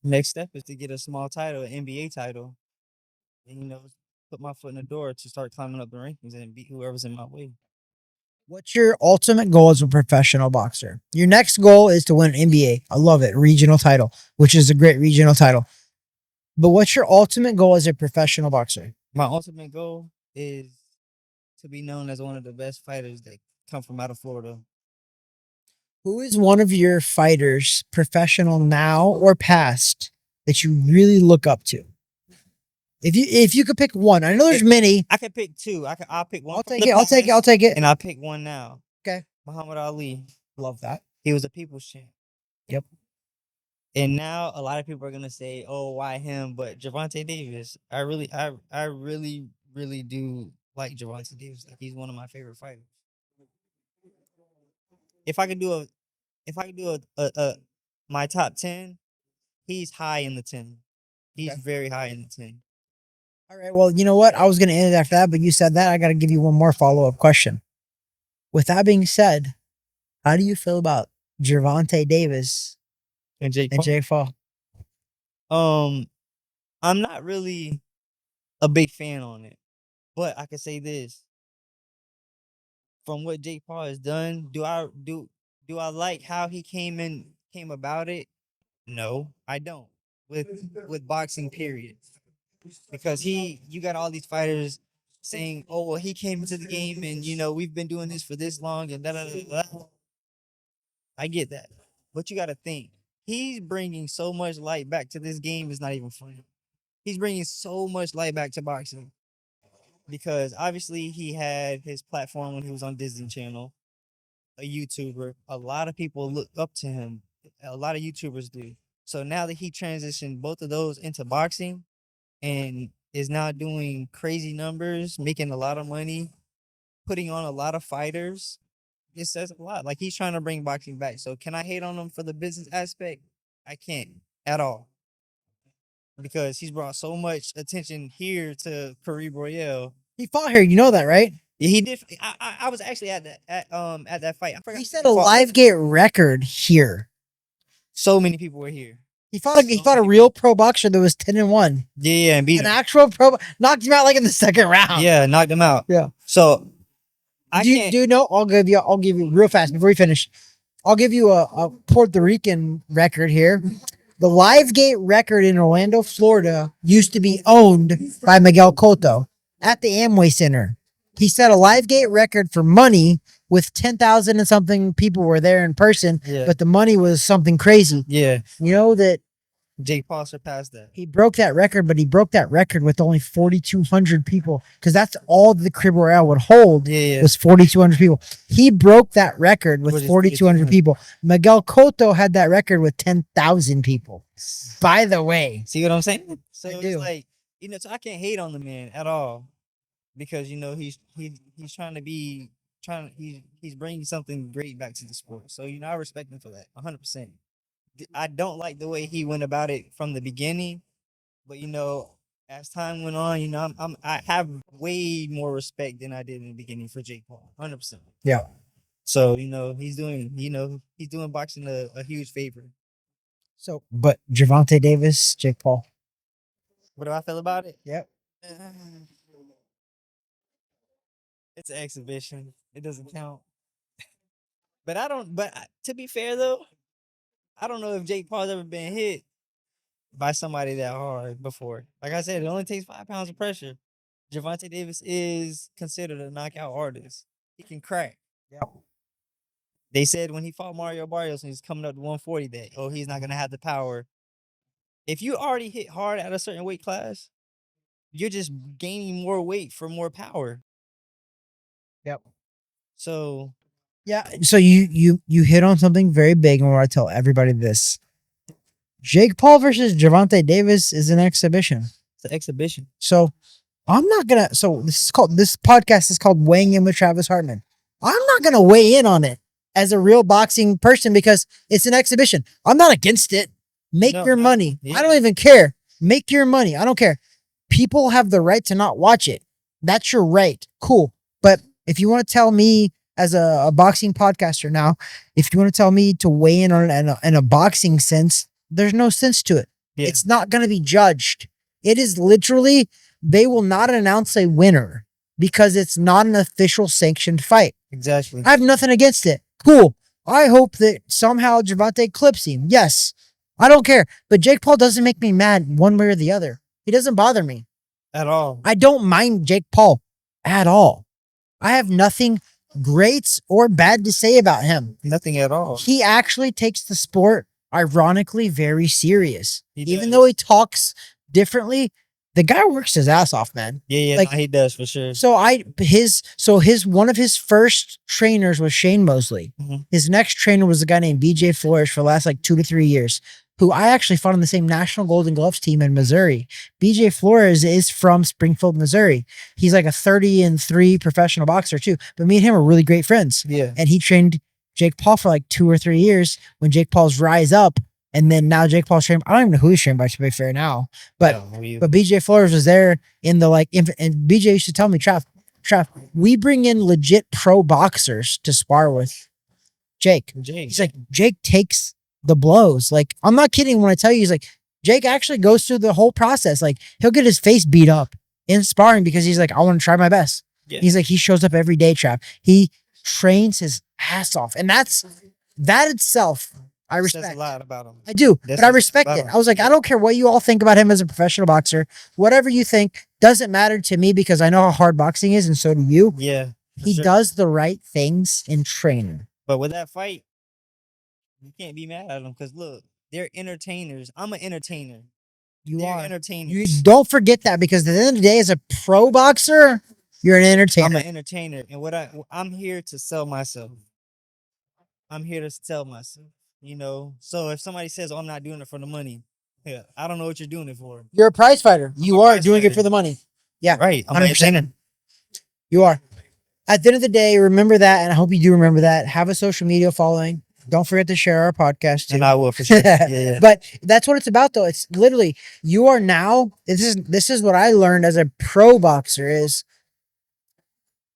Next step is to get a small title, an NBA title, and, put my foot in the door to start climbing up the rankings and beat whoever's in my way. What's your ultimate goal as a professional boxer? Your next goal is to win an NBA. I love it. Regional title, which is a great regional title. But what's your ultimate goal as a professional boxer? My ultimate goal is to be known as one of the best fighters that come from out of Florida. Who is one of your fighters, professional now or past, that you really look up to? If you could pick one, I know there's many. I can pick two. I'll pick one. I'll from take the it. I'll take it. I'll past, take it. And I'll pick one now. Okay. Muhammad Ali. Love that. He was a people's champ. Yep. And now a lot of people are gonna say, "Oh, why him?" But Gervonta Davis, I really do like Gervonta Davis. Like he's one of my favorite fighters. If I could do a my top 10, he's high in the 10. He's Okay. very high in the 10. All right. Well, you know what? I was going to end it after that, but you said that. I got to give you one more follow up question. With that being said, how do you feel about Gervonta Davis And Jake and Paul. Jake Paul? I'm not really a big fan on it, but I can say this: from what Jake Paul has done, do I like how he came about it? No, I don't. With boxing, period. Because you got all these fighters saying, "Oh, well, he came into the game, and we've been doing this for this long," and da da da da. I get that, but you got to think he's bringing so much light back to this game. It's not even funny. He's bringing so much light back to boxing because obviously he had his platform when he was on Disney Channel, a YouTuber. A lot of people look up to him. A lot of YouTubers do. So now that he transitioned both of those into boxing and is now doing crazy numbers, making a lot of money, putting on a lot of fighters, it says a lot. Like he's trying to bring boxing back. So can I hate on him for the business aspect? I can't at all. Because he's brought so much attention here to Kareem Royale. He fought here. You know that, right? Yeah, he did. I was actually at that fight. I forgot He who set a fought. live gate record here. So many people were here. He fought a real pro boxer that was 10-1. Yeah, and beat An him. actual pro knocked him out like in the second round. Yeah, knocked him out. Yeah. So Do you know? I'll give you real fast before we finish. I'll give you a Puerto Rican record here. The live gate record in Orlando, Florida, used to be owned by Miguel Cotto at the Amway Center. He set a live gate record for money with 10,000 and something people were there in person, Yeah. but the money was something crazy. Yeah, You know that Jake Paul surpassed that. he broke that record, but he broke that record with only 4,200 people because that's all the Crib Royale would hold. Yeah. Was 4,200 people. He broke that record with Which is 4,200 people. Miguel Cotto had that record with 10,000 people. By the way, See what I'm saying? So I it's do. like so I can't hate on the man at all because he's trying to be he's bringing something great back to the sport. So I respect him for that 100%. I don't like the way he went about it from the beginning, but as time went on, I have way more respect than I did in the beginning for Jake Paul, 100%. Yeah. So he's doing boxing a huge favor. but Gervonta Davis, Jake Paul. What do I feel about it? Yep. It's an exhibition. It doesn't count. But to be fair though, I don't know if Jake Paul's ever been hit by somebody that hard before. Like I said, it only takes 5 pounds of pressure. Gervonta Davis is considered a knockout artist. He can crack. Yep. They said when he fought Mario Barrios and he's coming up to 140 that, he's not going to have the power. If you already hit hard at a certain weight class, you're just gaining more weight for more power. Yep. So Yeah. So you hit on something very big, and I want to tell everybody this. Jake Paul versus Gervonta Davis is an exhibition. it's an exhibition. So I'm not gonna. So this podcast is called Weighing In with Travis Hartman. I'm not gonna weigh in on it as a real boxing person because it's an exhibition. I'm not against it. Make No, your money. yeah. I don't even care. Make your money. I don't care. People have the right to not watch it. That's your right. Cool. But if you want to tell me as a boxing podcaster now, if you want to tell me to weigh in on it in a boxing sense, there's no sense to it. Yeah. It's not going to be judged. It is literally, they will not announce a winner because it's not an official sanctioned fight. Exactly. I have nothing against it. Cool. I hope that somehow Gervonta clips him. Yes. I don't care. But Jake Paul doesn't make me mad one way or the other. He doesn't bother me. At all. I don't mind Jake Paul at all. I have nothing great or bad to say about him. Nothing at all. He actually takes the sport, ironically, very serious. He Even does. though he talks differently, the guy works his ass off, man. Yeah, Like- no, he does for sure. So one of his first trainers was Shane Mosley. Mhm. His next trainer was a guy named BJ Flores for the last like 2 to 3 years, who I actually fought on the same National Golden Gloves team in Missouri. BJ Flores is from Springfield, Missouri. He's like a 30-3 professional boxer too. But me and him are really great friends. Yeah. And he trained Jake Paul for like 2 or 3 years when Jake Paul's rise up. And then now Jake Paul's trained. I don't even know who he's trained by, to be fair now. But But BJ Flores was there in the like, and BJ used to tell me, Trav, we bring in legit pro boxers to spar with Jake. He's like, Jake takes the blows. Like, I'm not kidding when I tell you, he's like, Jake actually goes through the whole process. Like, he'll get his face beat up in sparring because he's like, I want to try my best. Yeah. He's like, he shows up every day, Trav. He trains his ass off. And that itself, I Says respect. a lot about him. I do, That's but I what it's respect it. about. I was like, I don't care what you all think about him as a professional boxer. Whatever you think doesn't matter to me because I know how hard boxing is, and so do you. Yeah. for He sure. does the right things in training. But with that fight, you can't be mad at them because look, they're entertainers. I'm an entertainer. You They're are. entertainers. You don't forget that because at the end of the day, as a pro boxer, you're an entertainer. I'm an entertainer, and I'm here to sell myself. I'm here to sell myself. You know, so if somebody says, "Oh, I'm not doing it for the money," yeah, I don't know what you're doing it for. You're a prize fighter. You a are prize doing it fighter. for the money. Yeah, Right. I'm an 100%. entertainer. You are. At the end of the day, remember that, and I hope you do remember that. Have a social media following. Don't forget to share our podcast too. And I will for sure. Yeah. But that's what it's about, though. It's literally you are now. This is what I learned as a pro boxer. Is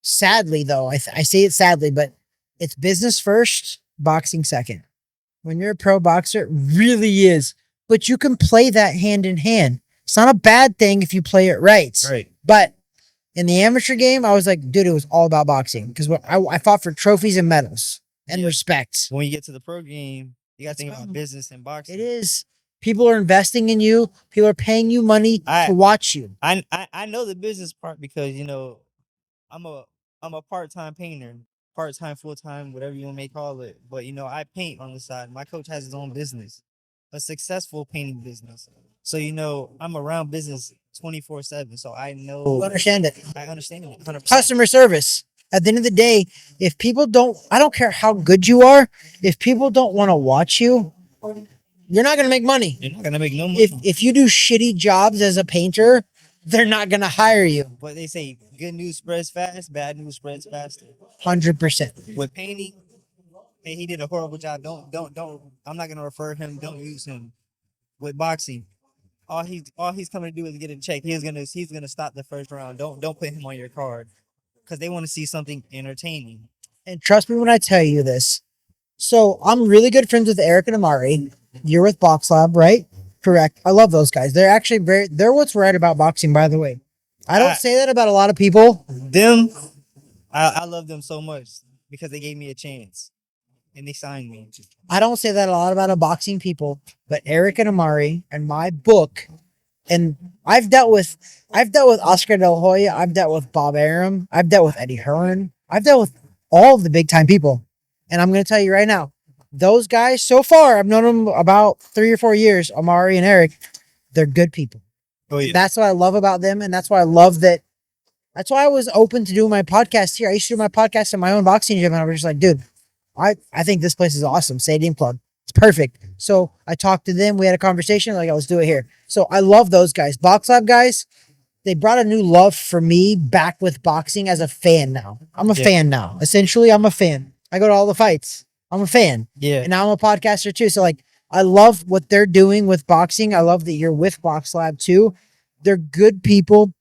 sadly though, I say it sadly, but it's business first, boxing second. When you're a pro boxer, it really is. But you can play that hand in hand. It's not a bad thing if you play it right. Right. But in the amateur game, I was like, dude, it was all about boxing because I fought for trophies and medals and Yeah. respect. When you get to the pro game, you got to think It's about about- business and boxing. It is. People are investing in you. People are paying you money to watch you. I know the business part because you know I'm a part-time painter, part-time, full-time, whatever you may call it. But you know I paint on the side. My coach has his own business, a successful painting business. So you know I'm around business 24/7. So I know You understand it. I understand it 100%. Customer service. At the end of the day, if people don't, I don't care how good you are. If people don't want to watch you, you're not going to make money. You're not gonna make no money. If you do shitty jobs as a painter, they're not going to hire you. But they say good news spreads fast, bad news spreads faster. 100%. With painting, hey, he did a horrible job. Don't. I'm not gonna refer him. Don't use him. With boxing, all he's coming to do is get a check. He's gonna stop the first round. Don't put him on your card because they want to see something entertaining. And trust me when I tell you this. So I'm really good friends with Eric and Amari. You're with Boxlab, right? Correct. I love those guys. They're actually they're what's right about boxing, by the way. I don't say that about a lot of people. Them, I love them so much because they gave me a chance and they signed me. I don't say that a lot about boxing people, but Eric and Amari and my book, and I've dealt with Oscar De La Hoya, I've dealt with Bob Arum, I've dealt with Eddie Hearn, I've dealt with all of the big time people. And I'm going to tell you right now, those guys so far, I've known them about 3 or 4 years, Amari and Eric, they're good people. Oh yeah. That's what I love about them. And that's why I love that. That's why I was open to doing my podcast here. I used to do my podcast in my own boxing gym. And I was just like, dude, I think this place is awesome. Stadium Club. It's perfect. So I talked to them. We had a conversation. Like, let's do it here. So I love those guys. Boxlab guys, they brought a new love for me back with boxing as a fan now. I'm a fan now. Essentially, I'm a fan. I go to all the fights. I'm a fan. Yeah. And now I'm a podcaster too. So like, I love what they're doing with boxing. I love that you're with Boxlab too. They're good people.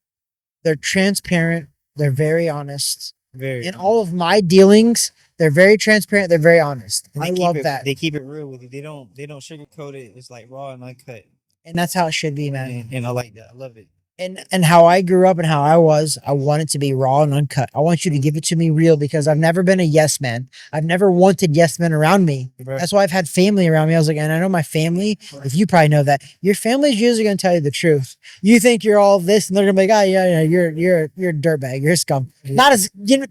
They're transparent. They're very honest. Very. In all of my dealings, they're very transparent. They're very honest. And I they keep love it- that. They keep it real with you. They don't sugarcoat it. It's like raw and uncut. And that's how it should be, man. And I like that. I love it. And how I grew up and how I want it to be raw and uncut. I want you to give it to me real because I've never been a yes man. I've never wanted yes men around me. Right. That's why I've had family around me. I was like, and I know my family, if you probably know that, your family's usually going to tell you the truth. You think you're all this and they're going to be like, oh yeah, you're a dirtbag. You're a scum. Not as,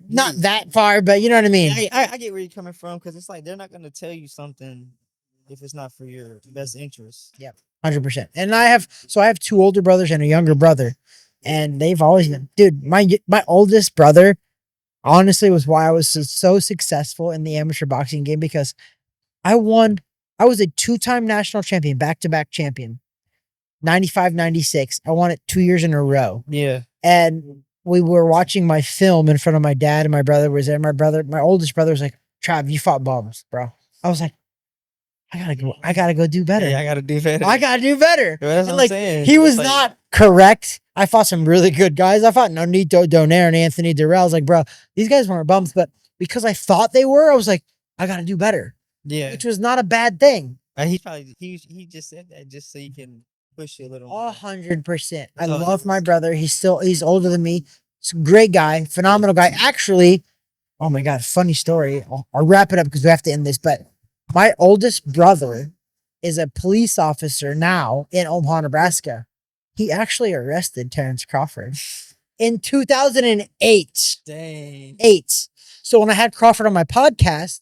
not that far, but you know what I mean? I get where you're coming from because it's like they're not gonna tell you something if it's not for your best interest. 100%. And I have 2 older brothers and a younger brother, and they've always been, dude. My oldest brother, honestly, was why I was so successful in the amateur boxing game, because I won. I was a 2-time national champion, back-to-back champion, 95, 96. I won it 2 years in a row. Yeah. And we were watching my film in front of my dad, and my brother was there. My oldest brother was like, "Trav, you fought bums, bro." I was like, I gotta go do better. Hey, I gotta do better. I gotta do better. That's what And I'm like, saying. he was It's like- not correct. I fought some really good guys. I fought Nonito Donaire and Anthony Durrell. I was like, bro, these guys weren't bums, but because I thought they were, I was like, I gotta do better. Yeah. Which was not a bad thing. He probably he just said that just so you can push it a little more. 100%. I So- love my brother. He's older than me. He's a great guy, phenomenal guy. Actually, oh my God, funny story. I'll wrap it up because we have to end this. But my oldest brother is a police officer now in Omaha, Nebraska. He actually arrested Terrence Crawford in 2008. Dang. So when I had Crawford on my podcast,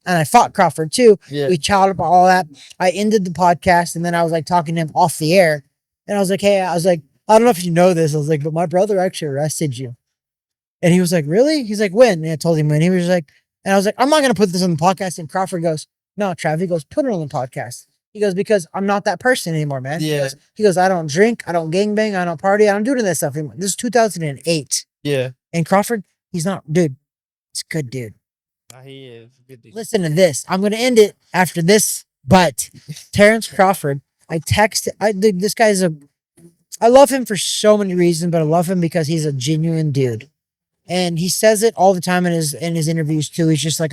and I fought Crawford too, Yeah. we chatted about all that. I ended the podcast, and then I was like talking to him off the air, and I was like, "Hey," I was like, "I don't know if you know this." I was like, "But my brother actually arrested you," and he was like, "Really?" He's like, "When?" And I told him when. He was like, and I was like, "I'm not gonna put this on the podcast." And Crawford goes, "No, Trav." He goes, "Put it on the podcast." He goes, "Because I'm not that person anymore, man." Yeah. He goes, "I don't drink, I don't gangbang, I don't party, I don't do any of that stuff anymore." This is 2008, Yeah. and Crawford, he's not, dude. It's a good dude. He is. Good dude. Listen to this. I'm gonna end it after this, but Terrence Crawford, this guy's I love him for so many reasons, but I love him because he's a genuine dude. And he says it all the time in his interviews too. He's just like,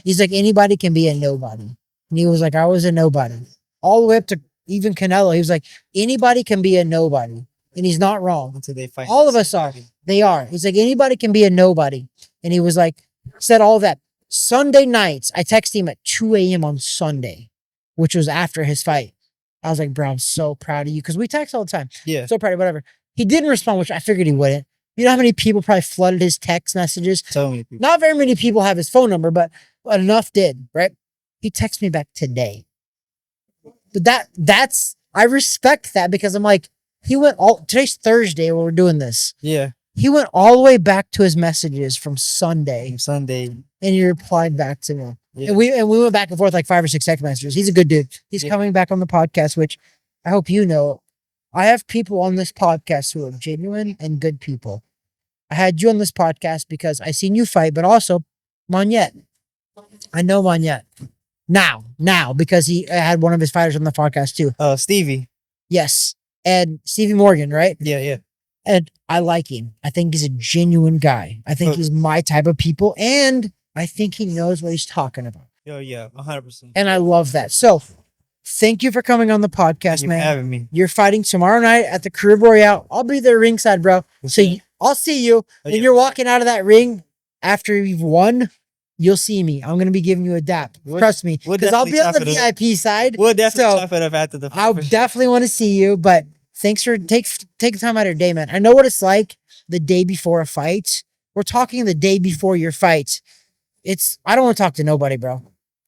he's like, anybody can be a nobody. And he was like, I was a nobody. All the way up to even Canelo. He was like, anybody can be a nobody. And he's not wrong. Until they fight. All of us are. They are. He's like, anybody can be a nobody. And he was like, said all that. Sunday nights, I texted him at 2 a.m. on Sunday, which was after his fight. I was like, bro, I'm so proud of you. Because we text all the time. Yeah. So proud of whatever. He didn't respond, which I figured he wouldn't. You know how many people probably flooded his text messages? So many people. Not very many people have his phone number, but enough did, right? He texted me back today. But I respect that because I'm like, today's Thursday when we're doing this. Yeah. He went all the way back to his messages from Sunday Sunday. and he replied back to me. Yeah. And we went back and forth like 5 or 6 text messages. He's a good dude. He's Yeah. coming back on the podcast, which I hope you know. I have people on this podcast who are genuine and good people. I had you on this podcast because I seen you fight, but also Monette. I know Monette now because I had one of his fighters on the podcast too. Stevie. Yes. And Stevie Morgan, right? Yeah. Yeah. And I like him. I think he's a genuine guy. I think Oh. he's my type of people. And I think he knows what he's talking about. Oh yeah. 100%. And I love that. So thank you for coming on the podcast, Thank you for man. having me. You're fighting tomorrow night at the Career Royale. I'll be there ringside, bro. So I'll see you. Oh, When yeah. you're walking out of that ring after you've won, you'll see me. I'm going to be giving you a dap. Trust me. we'll Because I'll be on the definitely chop VIP side. We'll definitely So, chop it up after the fight. I'll for sure. definitely want to see you, but thanks for take time out of your day, man. I know what it's like the day before a fight. We're talking the day before your fight. I don't want to talk to nobody, bro.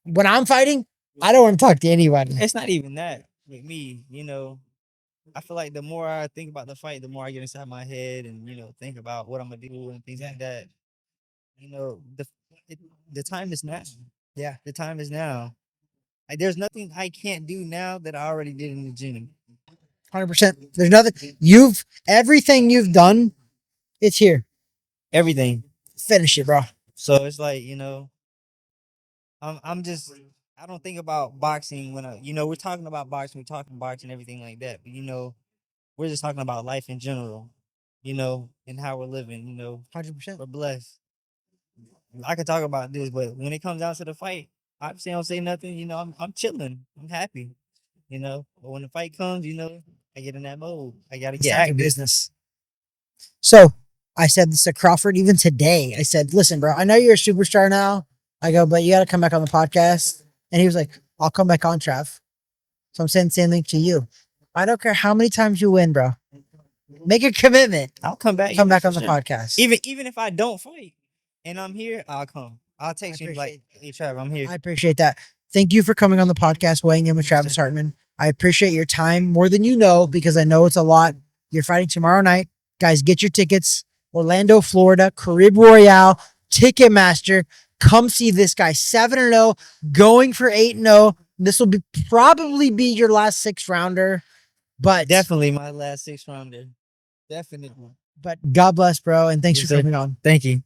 When I'm fighting, I don't want to talk to anybody. It's not even that with me, I feel like the more I think about the fight, the more I get inside my head and, think about what I'm gonna do and things like that. The time is now. Yeah. The time is now. Like, there's nothing I can't do now that I already did in the gym. 100%. There's nothing. Everything you've done, it's here. Everything. Finish it, bro. So it's like, I don't think about boxing when we're talking about boxing, we're talking boxing, everything like that. But we're just talking about life in general, and how we're living, 100%. we're blessed. I could talk about this, but when it comes down to the fight, obviously I don't say nothing, I'm chilling. I'm happy. But when the fight comes, I get in that mode. I gotta get active. business. So I said this to Crawford even today. I said, listen, bro, I know you're a superstar now. I go, but you got to come back on the podcast. And he was like, I'll come back on, Trav. So I'm saying the same thing to you. I don't care how many times you win, bro. Make a commitment. I'll come back. Come back on for the sure. podcast. Even if I don't fight and I'm here, I'll come. I'll text you like, appreciate hey Trav, I'm here. I appreciate that. Thank you for coming on the podcast, weighing in with Travis Hartman. I appreciate your time more than you know, because I know it's a lot. You're fighting tomorrow night. Guys, get your tickets. Orlando, Florida, Carib Royale, Ticketmaster. Come see this guy. 7-0, going for 8-0. This will probably be your last 6-rounder. But Definitely my last 6-rounder. Definitely. But God bless, bro. And thanks Yes, for sir. coming on. Thank you.